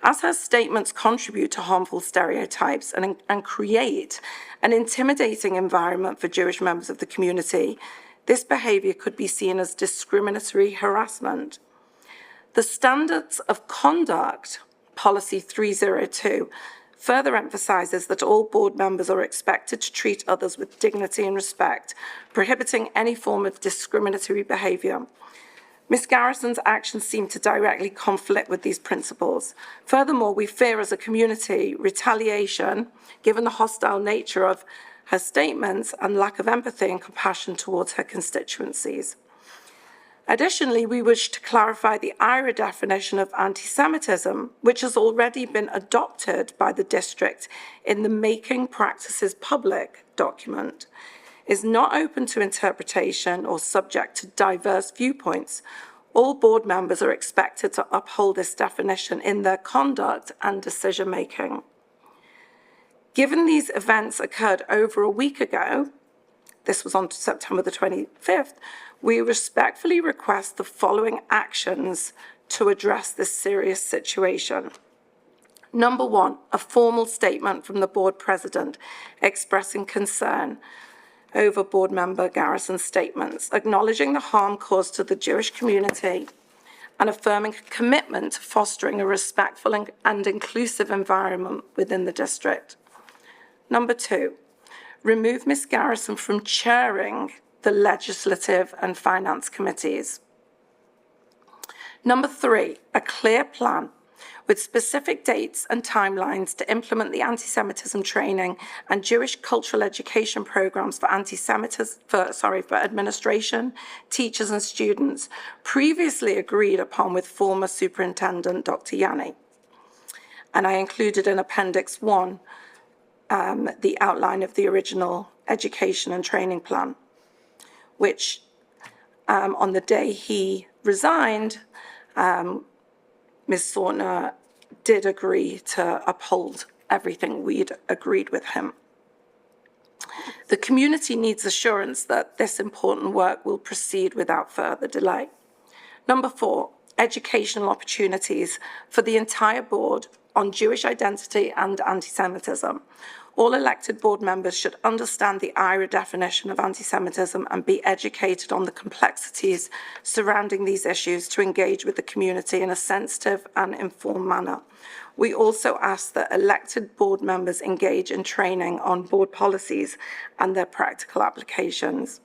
As her statements contribute to harmful stereotypes and create an intimidating environment for Jewish members of the community, this behavior could be seen as discriminatory harassment. The Standards of Conduct, Policy 302, further emphasizes that all board members are expected to treat others with dignity and respect, prohibiting any form of discriminatory behavior. Ms. Garrison's actions seem to directly conflict with these principles. Furthermore, we fear as a community retaliation, given the hostile nature of her statements and lack of empathy and compassion towards her constituencies. Additionally, we wish to clarify the IRA definition of anti-Semitism, which has already been adopted by the district in the Making Practices Public document, is not open to interpretation or subject to diverse viewpoints. All board members are expected to uphold this definition in their conduct and decision-making. Given these events occurred over a week ago, this was on September the 25th, we respectfully request the following actions to address this serious situation. Number one, a formal statement from the board president expressing concern over board member Garrison's statements, acknowledging the harm caused to the Jewish community and affirming a commitment to fostering a respectful and inclusive environment within the district. Number two, remove Ms. Garrison from chairing the legislative and finance committees. Number three, a clear plan with specific dates and timelines to implement the anti-Semitism training and Jewish cultural education programs for for administration, teachers and students, previously agreed upon with former Superintendent Dr. Yanni. And I included in Appendix 1 the outline of the original education and training plan, which on the day he resigned, Ms. Sortner did agree to uphold everything we'd agreed with him. The community needs assurance that this important work will proceed without further delay. Number four, educational opportunities for the entire board on Jewish identity and anti-Semitism. All elected board members should understand the IRA definition of anti-Semitism and be educated on the complexities surrounding these issues to engage with the community in a sensitive and informed manner. We also ask that elected board members engage in training on board policies and their practical applications.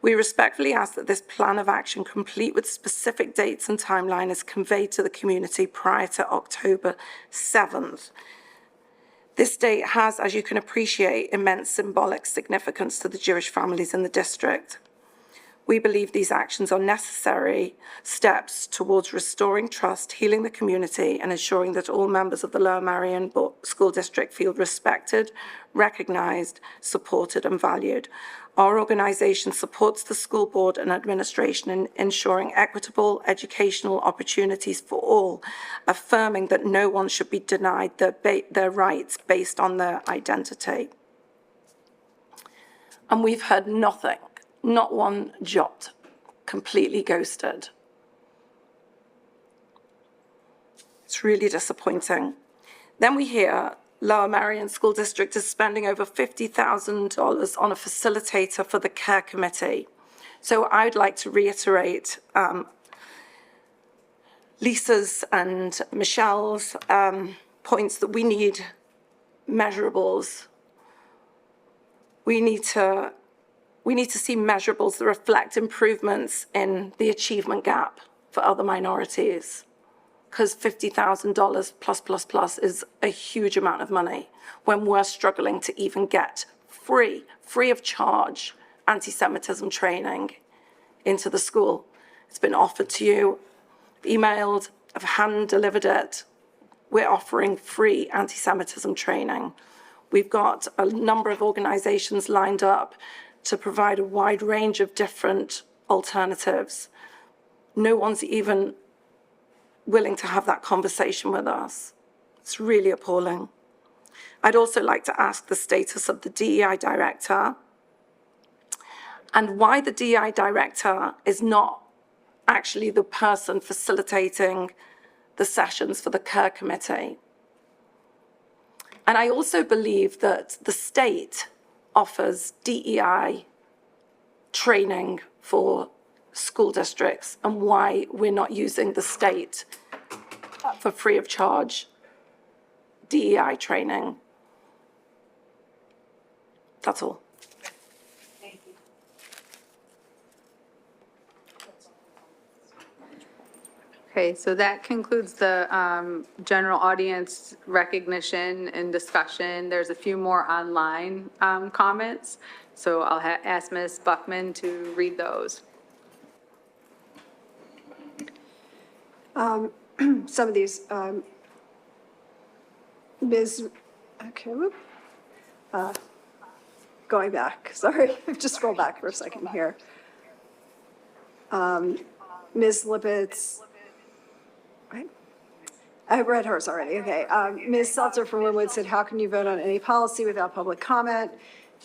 We respectfully ask that this plan of action, complete with specific dates and timeline, is conveyed to the community prior to October 7th. This date has, as you can appreciate, immense symbolic significance to the Jewish families in the district. We believe these actions are necessary steps towards restoring trust, healing the community, and ensuring that all members of the Lower Merion School District feel respected, recognized, supported, and valued. Our organization supports the school board and administration in ensuring equitable educational opportunities for all, affirming that no one should be denied their rights based on their identity. And we've heard nothing, not one jot, completely ghosted. It's really disappointing. Then we hear Lower Merion School District is spending over $50,000 on a facilitator for the care committee. So I'd like to reiterate Lisa's and Michelle's points that we need measurables. We need to see measurables that reflect improvements in the achievement gap for other minorities, because $50,000 plus is a huge amount of money when we're struggling to even get free of charge anti-Semitism training into the school. It's been offered to you, emailed, I've hand-delivered it. We're offering free anti-Semitism training. We've got a number of organizations lined up to provide a wide range of different alternatives. No one's even willing to have that conversation with us. It's really appalling. I'd also like to ask the status of the DEI director and why the DEI director is not actually the person facilitating the sessions for the care committee. And I also believe that the state offers DEI training for school districts, and why we're not using the state for free of charge DEI training. That's all. Thank you. Okay, so that concludes the general audience recognition and discussion. There's a few more online comments, so I'll ask Ms. Buckman to read those. Some of these, Ms., okay, whoop. Going back, sorry, just scroll back for a second here. Ms. Lippitz, right? I read hers already, okay. Ms. Seltzer from Linwood said, how can you vote on any policy without public comment?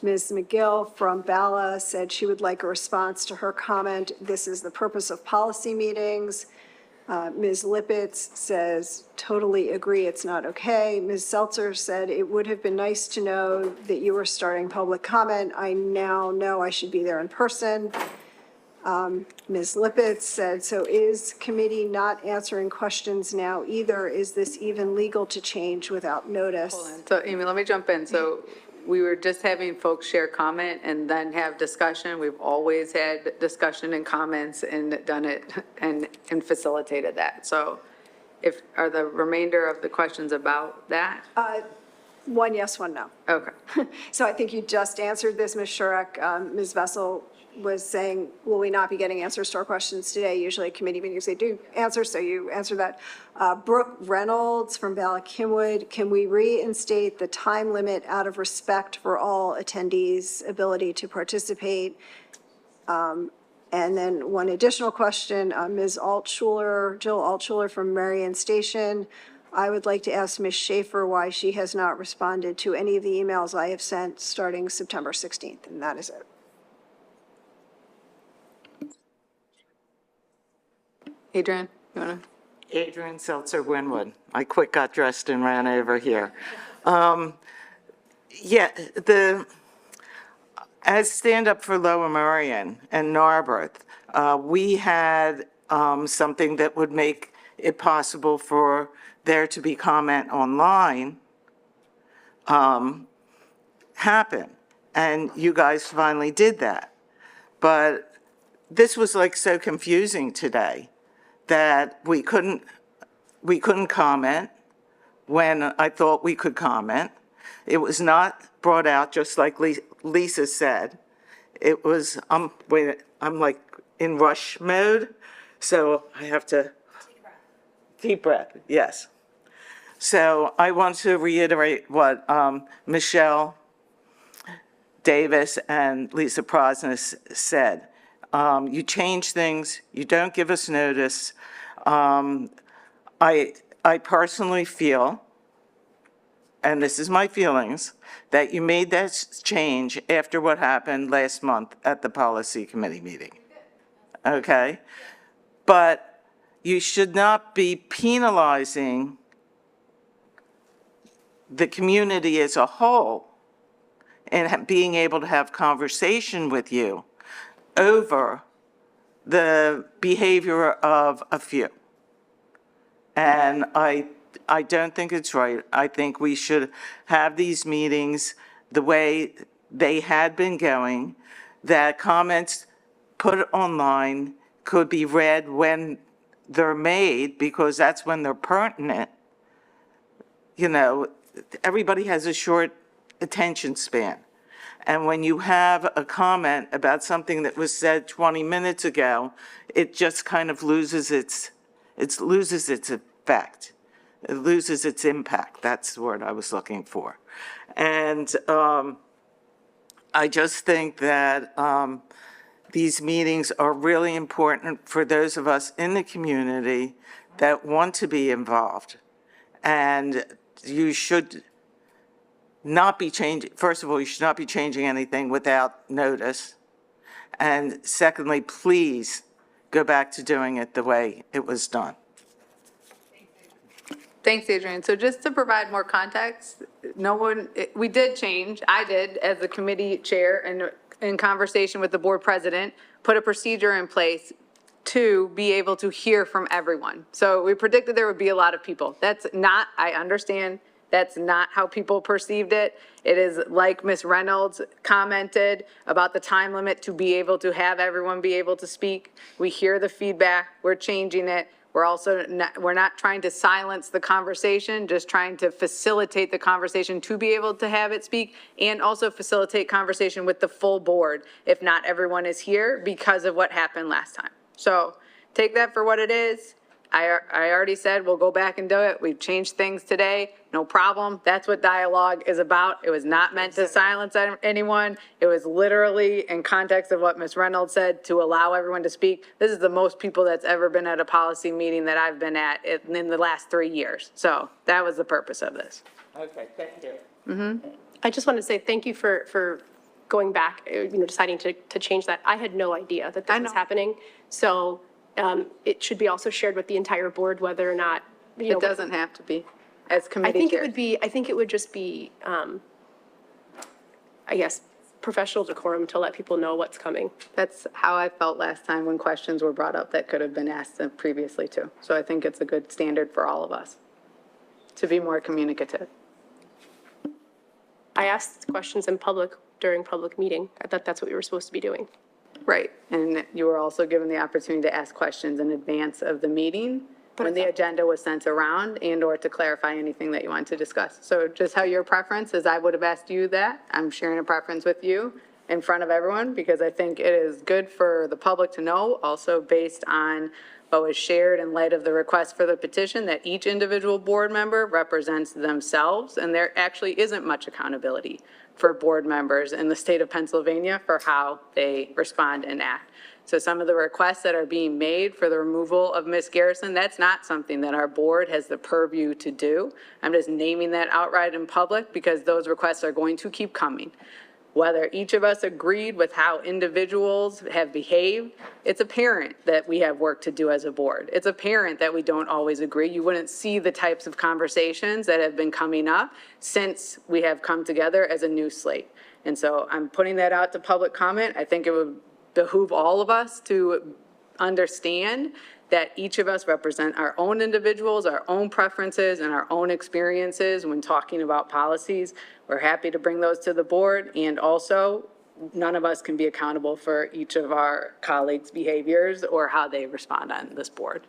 Ms. McGill from Bala said she would like a response to her comment. This is the purpose of policy meetings. Ms. Lippitz says, totally agree, it's not okay. Ms. Seltzer said, it would have been nice to know that you were starting public comment. I now know I should be there in person. Ms. Lippitz said, so is committee not answering questions now either? Is this even legal to change without notice? Hold on. So Amy, let me jump in. So we were just having folks share comment and then have discussion. We've always had discussion and comments and done it and facilitated that. So are the remainder of the questions about that? One yes, one no. Okay. So I think you just answered this, Ms. Shurek. Ms. Vessel was saying, will we not be getting answers to our questions today? Usually committee meetings, they do answer, so you answer that. Brooke Reynolds from Bala-Cynwyd, can we reinstate the time limit out of respect for all attendees' ability to participate? And then one additional question, Ms. Altschuler, Jill Altschuler from Marion Station. I would like to ask Ms. Schaefer why she has not responded to any of the emails I have sent starting September 16th, and that is it. Adrian, you want to? Adrian Seltzer, Winwood. I quick got dressed and ran over here. As Stand Up for Lower Merion and Narberth, we had something that would make it possible for there to be comment online happen. And you guys finally did that. But this was like so confusing today that we couldn't comment when I thought we could comment. It was not brought out, just like Lisa said. it was, wait, I'm like in rush mode, so I have to. Deep breath, yes. So I want to reiterate what Michelle Davis and Lisa Prosness said. You change things, you don't give us notice. I personally feel, and this is my feelings, that you made that change after what happened last month at the policy committee meeting. Okay? But you should not be penalizing the community as a whole and being able to have conversation with you over the behavior of a few. And I don't think it's right. I think we should have these meetings the way they had been going, that comments put online could be read when they're made, because that's when they're pertinent. You know, everybody has a short attention span. And when you have a comment about something that was said 20 minutes ago, it just kind of loses its effect. It loses its impact. That's the word I was looking for. And I just think that these meetings are really important for those of us in the community that want to be involved. And you should not be changing, first of all, you should not be changing anything without notice. And secondly, please go back to doing it the way it was done. Thanks, Adrian. So just to provide more context, we did change, I did, as the committee chair and in conversation with the board president, put a procedure in place to be able to hear from everyone. So we predicted there would be a lot of people. That's not, I understand, that's not how people perceived it. It is like Ms. Reynolds commented about the time limit to be able to have everyone be able to speak. We hear the feedback, we're changing it. We're also we're not trying to silence the conversation, just trying to facilitate the conversation to be able to have it speak, and also facilitate conversation with the full board if not everyone is here because of what happened last time. So take that for what it is. I already said we'll go back and do it. We've changed things today, no problem. That's what dialogue is about. It was not meant to silence anyone. It was literally in context of what Ms. Reynolds said, to allow everyone to speak. This is the most people that's ever been at a policy meeting that I've been at in the last 3 years. So that was the purpose of this. Okay, thank you. I just want to say thank you for going back, deciding to change that. I had no idea that this was happening. So it should be also shared with the entire board, whether or not, It doesn't have to be as committee chair. I think it would just be, I guess, professional decorum to let people know what's coming. That's how I felt last time when questions were brought up that could have been asked previously too. So I think it's a good standard for all of us to be more communicative. I asked questions in public during public meeting. I thought that's what we were supposed to be doing. Right, and you were also given the opportunity to ask questions in advance of the meeting when the agenda was sent around, and/or to clarify anything that you wanted to discuss. So just how your preference is, I would have asked you that. I'm sharing a preference with you in front of everyone because I think it is good for the public to know, also based on what was shared in light of the request for the petition, that each individual board member represents themselves, and there actually isn't much accountability for board members in the state of Pennsylvania for how they respond and act. So some of the requests that are being made for the removal of Ms. Garrison, that's not something that our board has the purview to do. I'm just naming that outright in public because those requests are going to keep coming. Whether each of us agreed with how individuals have behaved, it's apparent that we have work to do as a board. It's apparent that we don't always agree. You wouldn't see the types of conversations that have been coming up since we have come together as a new slate. And so I'm putting that out to public comment. I think it would behoove all of us to understand that each of us represent our own individuals, our own preferences, and our own experiences when talking about policies. We're happy to bring those to the board, and also none of us can be accountable for each of our colleagues' behaviors or how they respond on this board.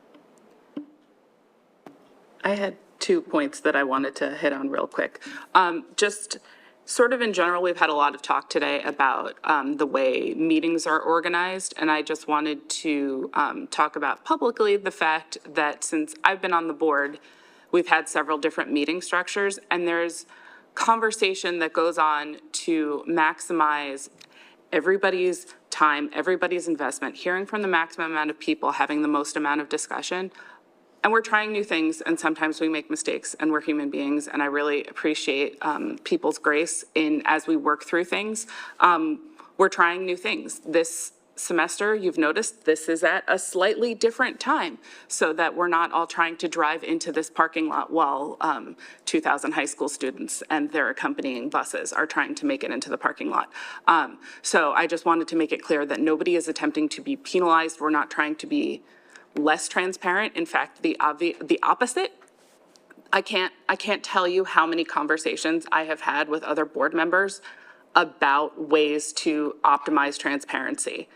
I had 2 points that I wanted to hit on real quick. Just sort of in general, we've had a lot of talk today about the way meetings are organized, and I just wanted to talk about publicly the fact that since I've been on the board, we've had several different meeting structures, and there's conversation that goes on to maximize everybody's time, everybody's investment, hearing from the maximum amount of people, having the most amount of discussion. And we're trying new things, and sometimes we make mistakes, and we're human beings, and I really appreciate people's grace as we work through things. We're trying new things. This semester, you've noticed, this is at a slightly different time, so that we're not all trying to drive into this parking lot while 2,000 high school students and their accompanying buses are trying to make it into the parking lot. So I just wanted to make it clear that nobody is attempting to be penalized. We're not trying to be less transparent. In fact, the opposite. I can't tell you how many conversations I have had with other board members about ways to optimize transparency.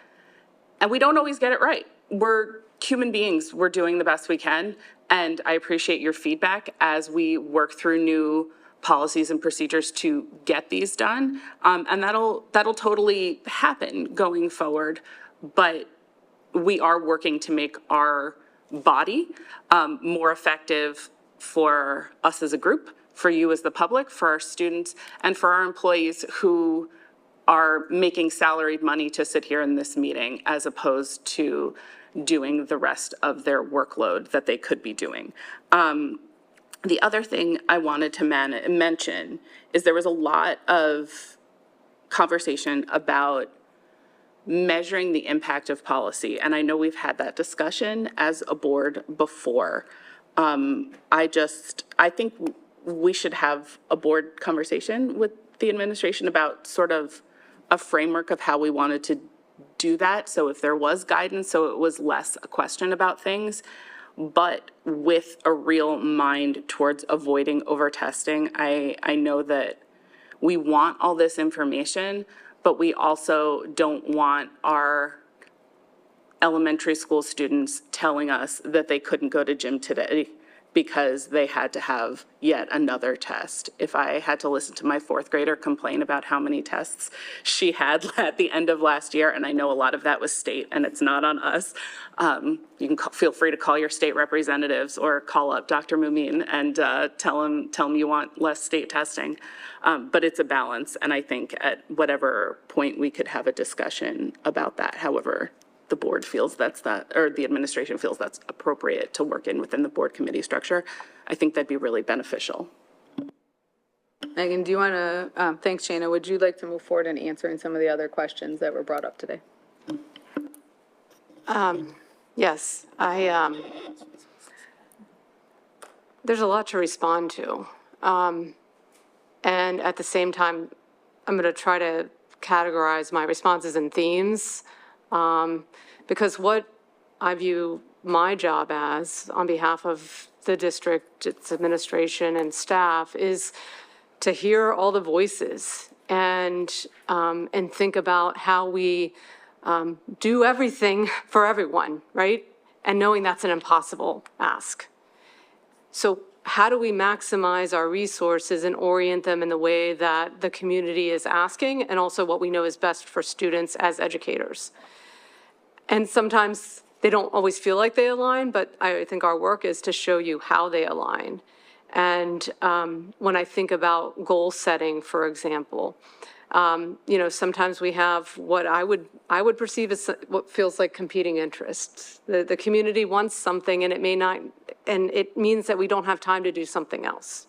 And we don't always get it right. We're human beings. We're doing the best we can. And I appreciate your feedback as we work through new policies and procedures to get these done. And that'll totally happen going forward. But we are working to make our body more effective for us as a group, for you as the public, for our students, and for our employees who are making salaried money to sit here in this meeting as opposed to doing the rest of their workload that they could be doing. The other thing I wanted to mention is there was a lot of conversation about measuring the impact of policy. And I know we've had that discussion as a board before. I think we should have a board conversation with the administration about sort of a framework of how we wanted to do that. So if there was guidance, so it was less a question about things, but with a real mind towards avoiding over-testing. I know that we want all this information, but we also don't want our elementary school students telling us that they couldn't go to gym today because they had to have yet another test. If I had to listen to my fourth grader complain about how many tests she had at the end of last year, and I know a lot of that was state and it's not on us, you can feel free to call your state representatives or call up Dr. Mumin and tell him you want less state testing. But it's a balance, and I think at whatever point we could have a discussion about that, however the board feels or the administration feels that's appropriate to work in within the board committee structure, I think that'd be really beneficial. Megan, do you want to, thanks, Shana. Would you like to move forward in answering some of the other questions that were brought up today? Yes, there's a lot to respond to. And at the same time, I'm going to try to categorize my responses in themes. Because what I view my job as, on behalf of the district, its administration and staff, is to hear all the voices and think about how we do everything for everyone, right? And knowing that's an impossible ask. So how do we maximize our resources and orient them in the way that the community is asking, and also what we know is best for students as educators? And sometimes they don't always feel like they align, but I think our work is to show you how they align. And when I think about goal setting, for example, sometimes we have what I would perceive as what feels like competing interests. The community wants something, and it may not, and it means that we don't have time to do something else.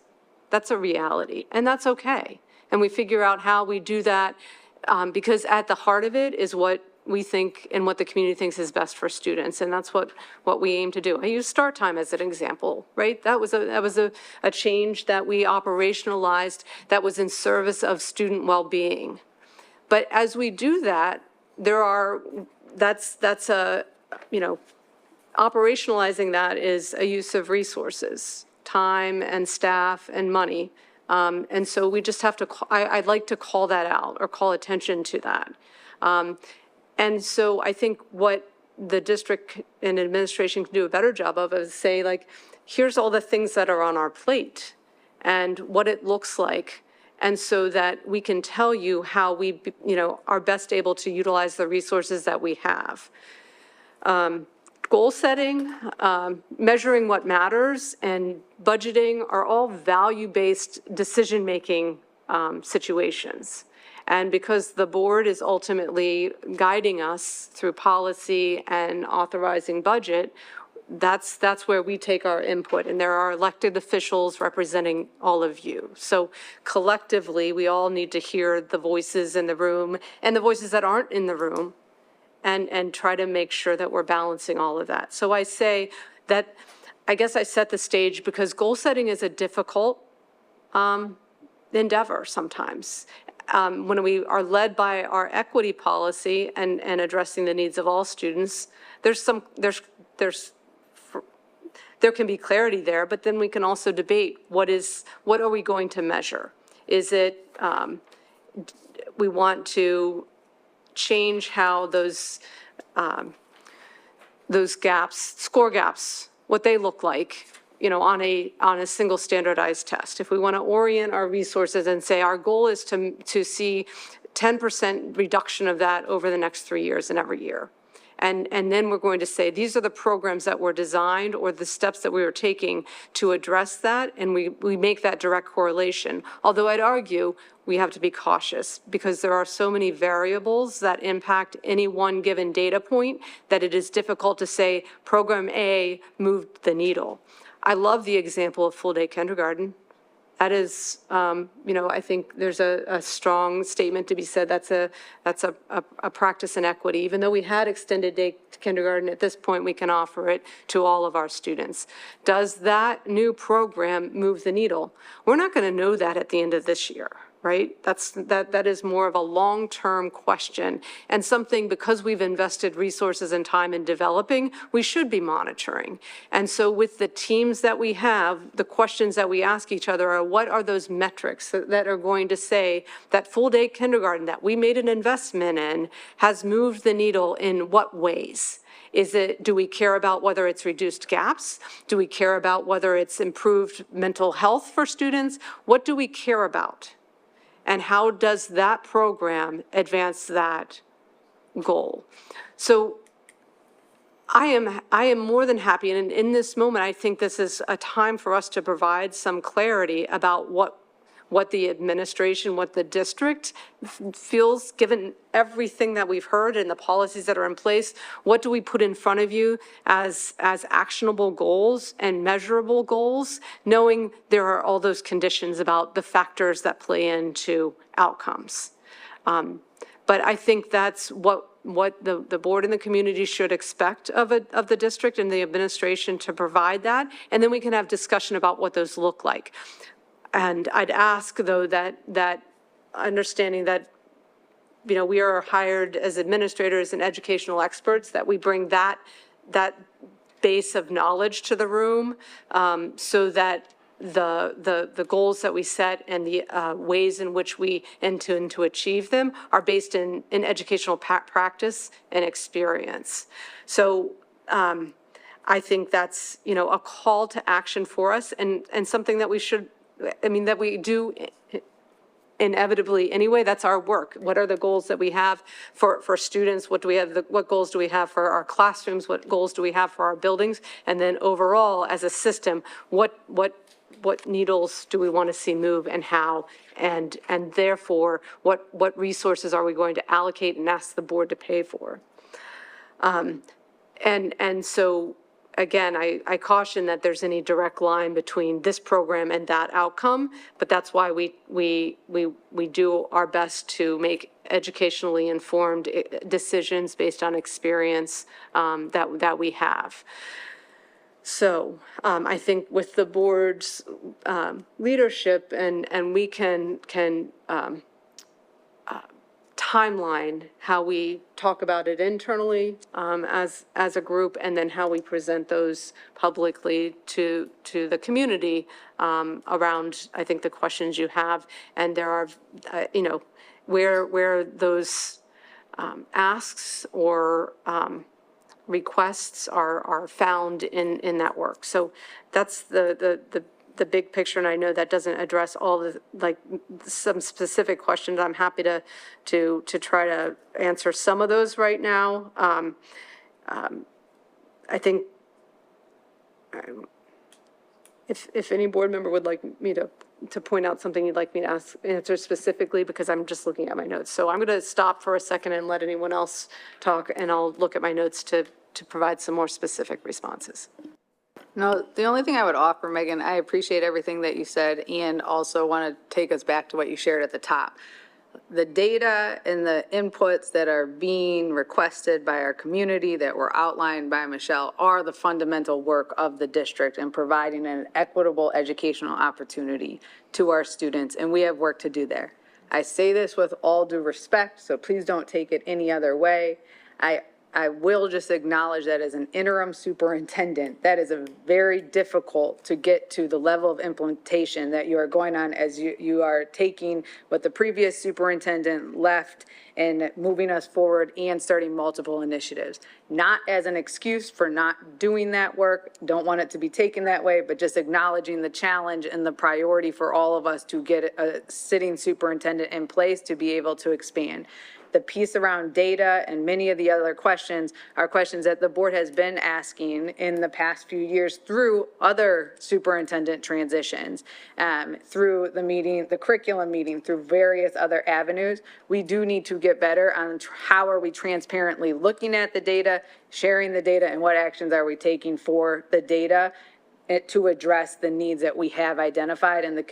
That's a reality, and that's okay. And we figure out how we do that, because at the heart of it is what we think and what the community thinks is best for students, and that's what we aim to do. I use start time as an example, right? That was a change that we operationalized that was in service of student well-being. But as we do that, operationalizing that is a use of resources, time and staff and money. And so we just have to, I'd like to call that out or call attention to that. And so I think what the district and administration can do a better job of is say, like, here's all the things that are on our plate and what it looks like. and so that we can tell you how we, are best able to utilize the resources that we have. Goal setting, measuring what matters, and budgeting are all value-based decision-making situations. And because the board is ultimately guiding us through policy and authorizing budget, that's where we take our input, and there are elected officials representing all of you. So collectively, we all need to hear the voices in the room and the voices that aren't in the room, and try to make sure that we're balancing all of that. So I say that, I guess I set the stage because goal setting is a difficult endeavor sometimes. When we are led by our equity policy and addressing the needs of all students, there can be clarity there, but then we can also debate what are we going to measure? Is it, we want to change how those gaps, score gaps, what they look like, on a single standardized test. If we want to orient our resources and say our goal is to see 10% reduction of that over the next 3 years and every year. And then we're going to say, these are the programs that were designed or the steps that we are taking to address that, and we make that direct correlation. Although I'd argue we have to be cautious because there are so many variables that impact any one given data point that it is difficult to say program A moved the needle. I love the example of full-day kindergarten. That is, I think there's a strong statement to be said. That's a practice in equity. Even though we had extended day kindergarten, at this point, we can offer it to all of our students. Does that new program move the needle? We're not going to know that at the end of this year, right? That is more of a long-term question, and something, because we've invested resources and time in developing, we should be monitoring. And so with the teams that we have, the questions that we ask each other are, what are those metrics that are going to say that full-day kindergarten that we made an investment in has moved the needle in what ways? Do we care about whether it's reduced gaps? Do we care about whether it's improved mental health for students? What do we care about? And how does that program advance that goal? So I am more than happy, and in this moment, I think this is a time for us to provide some clarity about what the administration, what the district feels, given everything that we've heard and the policies that are in place. What do we put in front of you as actionable goals and measurable goals, knowing there are all those conditions about the factors that play into outcomes. But I think that's what the board and the community should expect of the district and the administration to provide that, and then we can have discussion about what those look like. And I'd ask, though, that understanding that, we are hired as administrators and educational experts, that we bring that base of knowledge to the room, so that the goals that we set and the ways in which we intend to achieve them are based in educational practice and experience. So I think that's, a call to action for us, and something that we should, that we do inevitably anyway. That's our work. What are the goals that we have for students? What goals do we have for our classrooms? What goals do we have for our buildings? And then overall, as a system, what needles do we want to see move and how? And therefore, what resources are we going to allocate and ask the board to pay for? And so, again, I caution that there's any direct line between this program and that outcome, but that's why we do our best to make educationally informed decisions based on experience that we have. So I think with the board's leadership, and we can timeline how we talk about it internally as a group, and then how we present those publicly to the community around, I think, the questions you have. And there are, where those asks or requests are found in that work. So that's the the big picture, and I know that doesn't address all the, like, some specific questions. I'm happy to try to answer some of those right now. I think if any board member would like me to point out something you'd like me to answer specifically, because I'm just looking at my notes. So I'm going to stop for a second and let anyone else talk, and I'll look at my notes to provide some more specific responses. No, the only thing I would offer, Megan, I appreciate everything that you said, and also want to take us back to what you shared at the top. The data and the inputs that are being requested by our community that were outlined by Michelle are the fundamental work of the district in providing an equitable educational opportunity to our students, and we have work to do there. I say this with all due respect, so please don't take it any other way. I will just acknowledge that as an interim superintendent, that is a very difficult to get to the level of implementation that you are going on as you are taking what the previous superintendent left and moving us forward and starting multiple initiatives. Not as an excuse for not doing that work, don't want it to be taken that way, but just acknowledging the challenge and the priority for all of us to get a sitting superintendent in place to be able to expand. The piece around data and many of the other questions are questions that the board has been asking in the past few years through other superintendent transitions, through the meeting, the curriculum meeting, through various other avenues. We do need to get better on how are we transparently looking at the data, sharing the data, and what actions are we taking for the data to address the needs that we have identified and the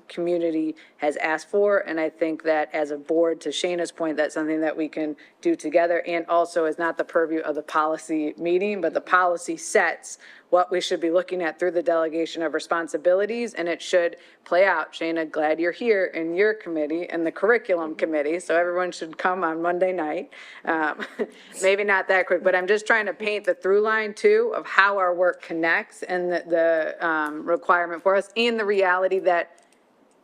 community has asked for. And I think that as a board, to Shayna's point, that's something that we can do together, and also is not the purview of the policy meeting, but the policy sets what we should be looking at through the delegation of responsibilities, and it should play out. Shayna, glad you're here in your committee and the curriculum committee, so everyone should come on Monday night. Maybe not that quick, but I'm just trying to paint the through line too of how our work connects and the requirement for us, and the reality that,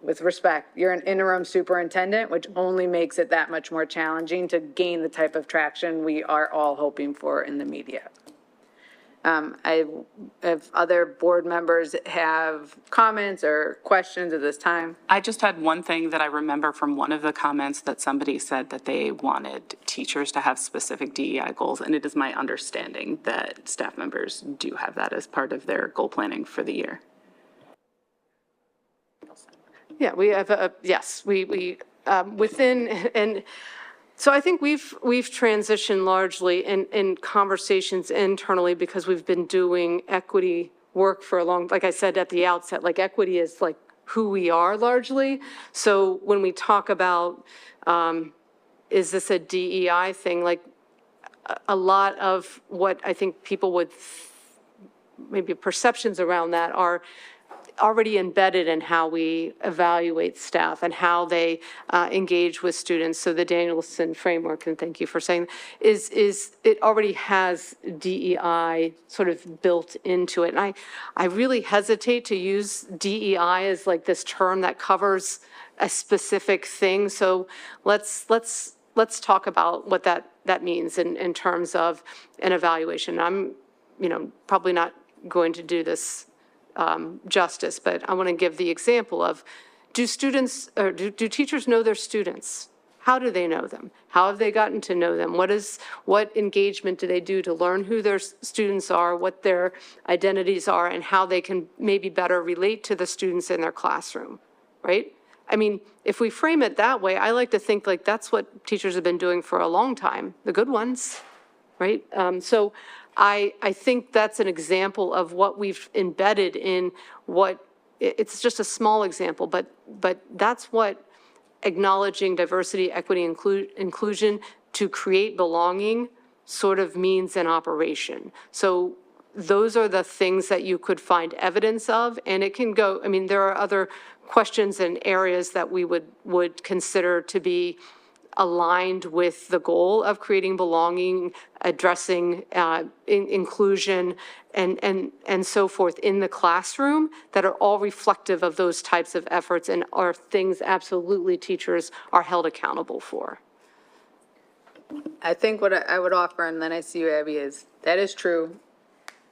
with respect, you're an interim superintendent, which only makes it that much more challenging to gain the type of traction we are all hoping for in the media. If other board members have comments or questions at this time. I just had one thing that I remember from one of the comments that somebody said that they wanted teachers to have specific DEI goals, and it is my understanding that staff members do have that as part of their goal planning for the year. Yeah, we have, yes, we within, and so I think we've transitioned largely in conversations internally because we've been doing equity work for a long, like I said at the outset, like equity is like who we are largely. So when we talk about, is this a DEI thing, like a lot of what I think people would, maybe perceptions around that are already embedded in how we evaluate staff and how they engage with students. So the Danielson framework, and thank you for saying, is it already has DEI sort of built into it. And I really hesitate to use DEI as like this term that covers a specific thing. So let's talk about what that means in terms of an evaluation. I'm, probably not going to do this justice, but I want to give the example of, do students, or do teachers know their students? How do they know them? How have they gotten to know them? What engagement do they do to learn who their students are, what their identities are, and how they can maybe better relate to the students in their classroom, right? I mean, if we frame it that way, I like to think like that's what teachers have been doing for a long time, the good ones, right? So I think that's an example of what we've embedded in what, it's just a small example, but that's what acknowledging diversity, equity, inclusion to create belonging sort of means in operation. So those are the things that you could find evidence of, and it can go, I mean, there are other questions and areas that we would consider to be aligned with the goal of creating belonging, addressing inclusion, and so forth in the classroom that are all reflective of those types of efforts and are things absolutely teachers are held accountable for. I think what I would offer, and then I see you, Abby, is that is true.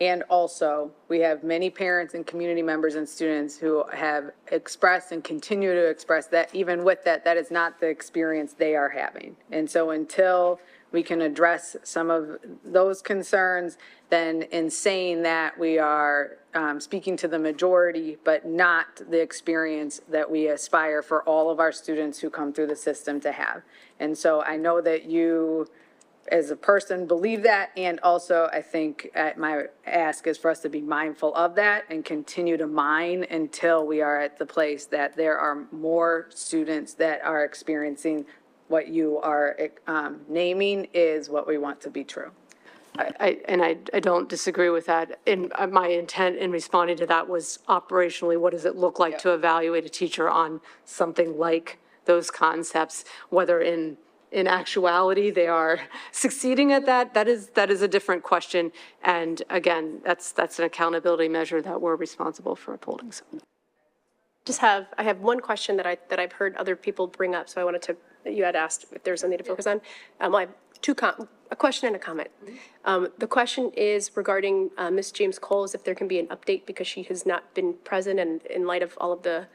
And also, we have many parents and community members and students who have expressed and continue to express that even with that, that is not the experience they are having. And so until we can address some of those concerns, then in saying that we are speaking to the majority, but not the experience that we aspire for all of our students who come through the system to have. And so I know that you, as a person, believe that, and also I think my ask is for us to be mindful of that and continue to mine until we are at the place that there are more students that are experiencing what you are naming is what we want to be true. I don't disagree with that. And my intent in responding to that was operationally, what does it look like to evaluate a teacher on something like those concepts, whether in actuality they are succeeding at that, that is a different question. And again, that's an accountability measure that we're responsible for upholding. So. I have one question that I've heard other people bring up, so I wanted to, you had asked if there's something to focus on. I have a question and a comment. The question is regarding Ms. James Coles, if there can be an update because she has not been present, and in light of all of the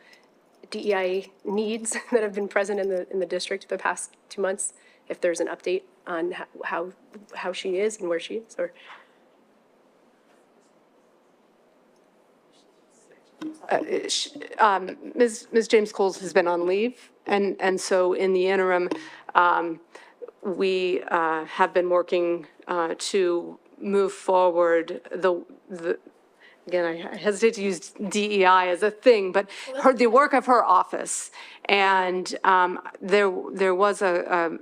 DEI needs that have been present in the district for the past 2 months, if there's an update on how she is and where she is, or. Ms. James Coles has been on leave, and so in the interim, we have been working to move forward again, I hesitate to use DEI as a thing, but the work of her office. And there was a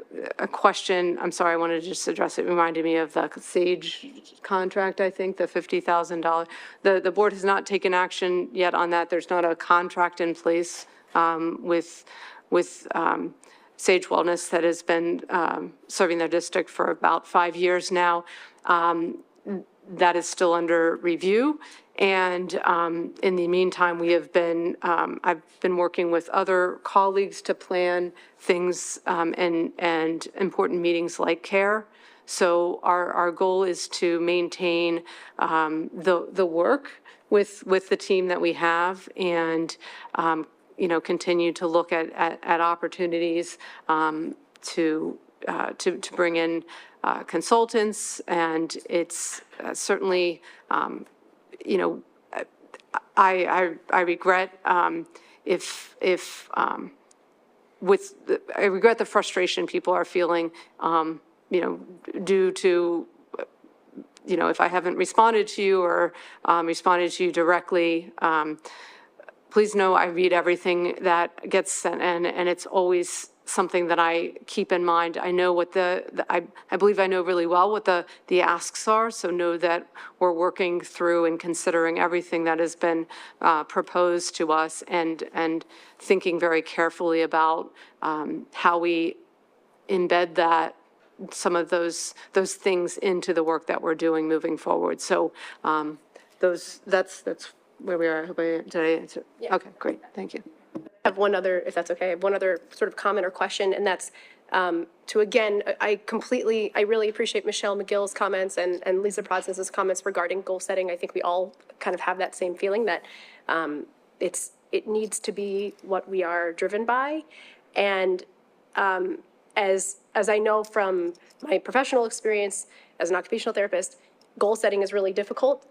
question, I'm sorry, I wanted to just address it, reminded me of the SAGE contract, I think, the $50,000. The board has not taken action yet on that. There's not a contract in place with Sage Wellness that has been serving their district for about 5 years now. That is still under review. And in the meantime, I've been working with other colleagues to plan things and important meetings like CARE. So our goal is to maintain the work with the team that we have, and continue to look at opportunities to bring in consultants. And it's certainly, I regret I regret the frustration people are feeling, due to, if I haven't responded to you or responded to you directly. Please know I read everything that gets sent in, and it's always something that I keep in mind. I know what I believe I know really well what the asks are, so know that we're working through and considering everything that has been proposed to us, and thinking very carefully about how we embed some of those things into the work that we're doing moving forward. So that's where we are. I hope did I answer? Yeah. Okay, great, thank you. I have one other, if that's okay, I have one other sort of comment or question, and that's again, I really appreciate Michelle McGill's comments and Lisa Prozis's comments regarding goal setting. I think we all kind of have that same feeling that it needs to be what we are driven by. And as I know from my professional experience as an occupational therapist, goal setting is really difficult.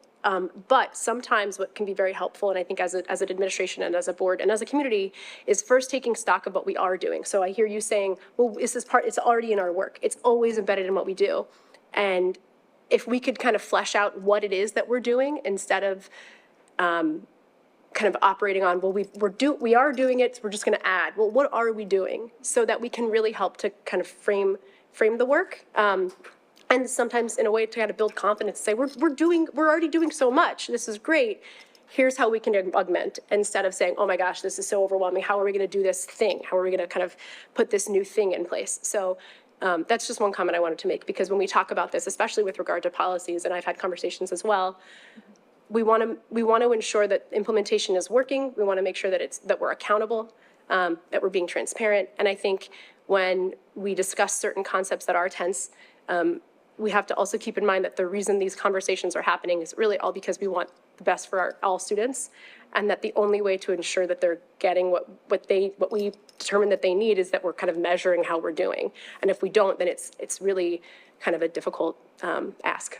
But sometimes what can be very helpful, and I think as an administration and as a board and as a community, is first taking stock of what we are doing. So I hear you saying, well, it's already in our work. It's always embedded in what we do. And if we could kind of flesh out what it is that we're doing instead of kind of operating on, well, we are doing it, so we're just going to add. Well, what are we doing? So that we can really help to kind of frame the work. And sometimes in a way to kind of build confidence, say, we're already doing so much. This is great. Here's how we can augment, instead of saying, oh my gosh, this is so overwhelming. How are we going to do this thing? How are we going to kind of put this new thing in place? So that's just one comment I wanted to make, because when we talk about this, especially with regard to policies, and I've had conversations as well, we want to ensure that implementation is working. We want to make sure that we're accountable, that we're being transparent. And I think when we discuss certain concepts that are tense, we have to also keep in mind that the reason these conversations are happening is really all because we want the best for all students, and that the only way to ensure that they're getting what we determine that they need is that we're kind of measuring how we're doing. And if we don't, then it's really kind of a difficult ask.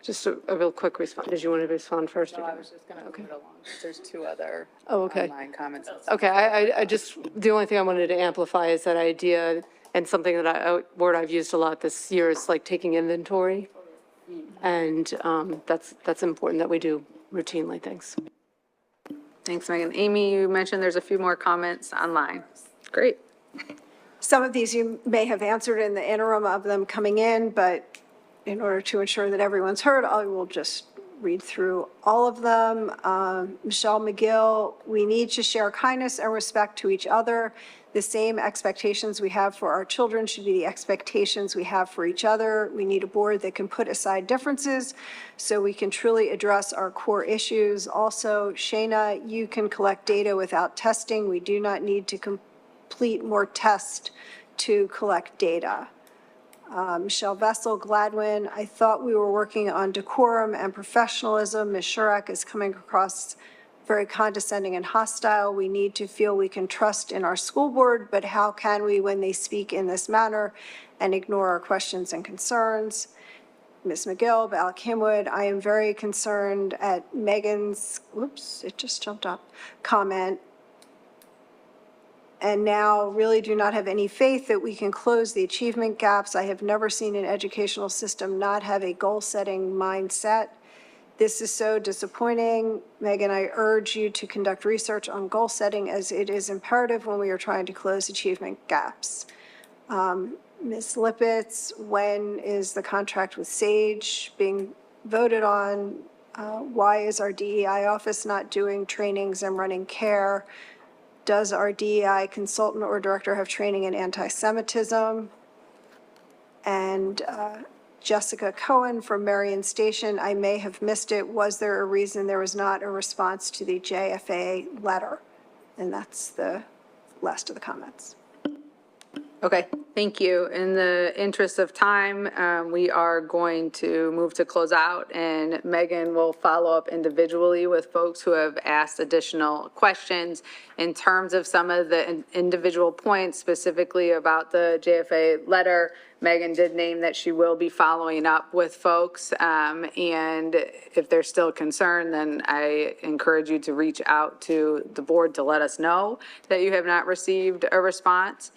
Just a real quick response. Did you want to respond first? No, I was just going to move it along, because there's two other Okay. online comments. Okay, I just, the only thing I wanted to amplify is that idea, and something that a word I've used a lot this year is like taking inventory. And that's important that we do routinely. Thanks. Thanks, Megan. Amy, you mentioned there's a few more comments online. Great. Some of these you may have answered in the interim of them coming in, but in order to ensure that everyone's heard, I will just read through all of them. Michelle McGill, we need to share kindness and respect to each other. The same expectations we have for our children should be the expectations we have for each other. We need a board that can put aside differences so we can truly address our core issues. Also, Shayna, you can collect data without testing. We do not need to complete more tests to collect data. Michelle Vessel, Gladwin, I thought we were working on decorum and professionalism. Ms. Shurak is coming across very condescending and hostile. We need to feel we can trust in our school board, but how can we when they speak in this manner and ignore our questions and concerns? Ms. McGill, Alec Himwood, I am very concerned at Megan's, whoops, it just jumped up, comment, and now really do not have any faith that we can close the achievement gaps. I have never seen an educational system not have a goal-setting mindset. This is so disappointing. Megan, I urge you to conduct research on goal setting, as it is imperative when we are trying to close achievement gaps. Ms. Lippitz, when is the contract with Sage being voted on? Why is our DEI office not doing trainings and running care? Does our DEI consultant or director have training in anti-Semitism? And Jessica Cohen from Marion Station, I may have missed it. Was there a reason there was not a response to the JFA letter? And that's the last of the comments. Okay, thank you. In the interest of time, we are going to move to close out, and Megan will follow up individually with folks who have asked additional questions. In terms of some of the individual points, specifically about the JFA letter, Megan did name that she will be following up with folks, and if they're still concerned, then I encourage you to reach out to the board to let us know that you have not received a response.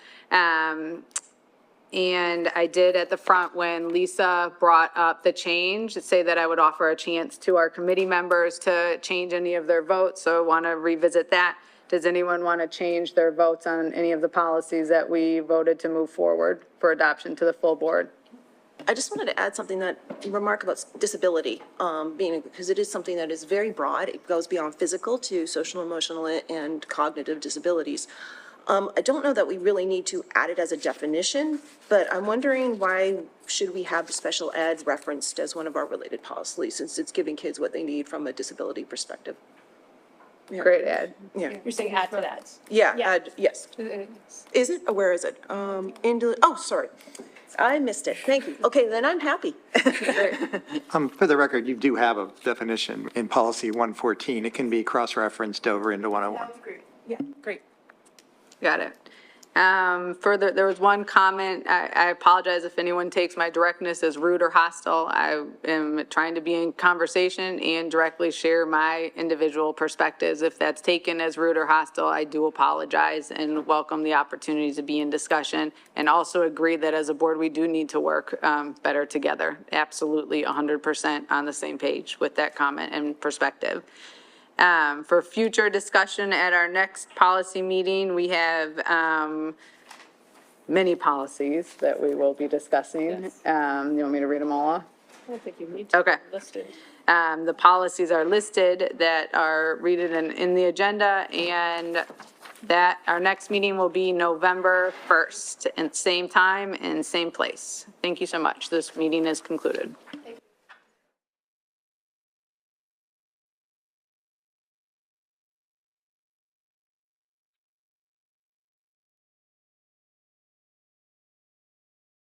And I did at the front, when Lisa brought up the change, say that I would offer a chance to our committee members to change any of their votes, so I want to revisit that. Does anyone want to change their votes on any of the policies that we voted to move forward for adoption to the full board? I just wanted to add something, that remark about disability, because it is something that is very broad. It goes beyond physical to social, emotional, and cognitive disabilities. I don't know that we really need to add it as a definition, but I'm wondering, why should we have special ed referenced as one of our related policies, since it's giving kids what they need from a disability perspective? Yeah. Great add. Yeah. You're saying add to that? Yeah, yes. Is it, or where is it? Oh, sorry. I missed it. Thank you. Okay, then I'm happy. For the record, you do have a definition in policy 114. It can be cross-referenced over into 101. Great. Yeah, great. Got it. Further, there was one comment. I apologize if anyone takes my directness as rude or hostile. I am trying to be in conversation and directly share my individual perspectives. If that's taken as rude or hostile, I do apologize and welcome the opportunity to be in discussion, and also agree that as a board, we do need to work better together. Absolutely 100% on the same page with that comment and perspective. For future discussion at our next policy meeting, we have many policies that we will be discussing. Yes. You want me to read them all off? I don't think you need to. Okay. Listed. The policies are listed that are read in the agenda, and that our next meeting will be November 1st, and same time and same place. Thank you so much. This meeting is concluded.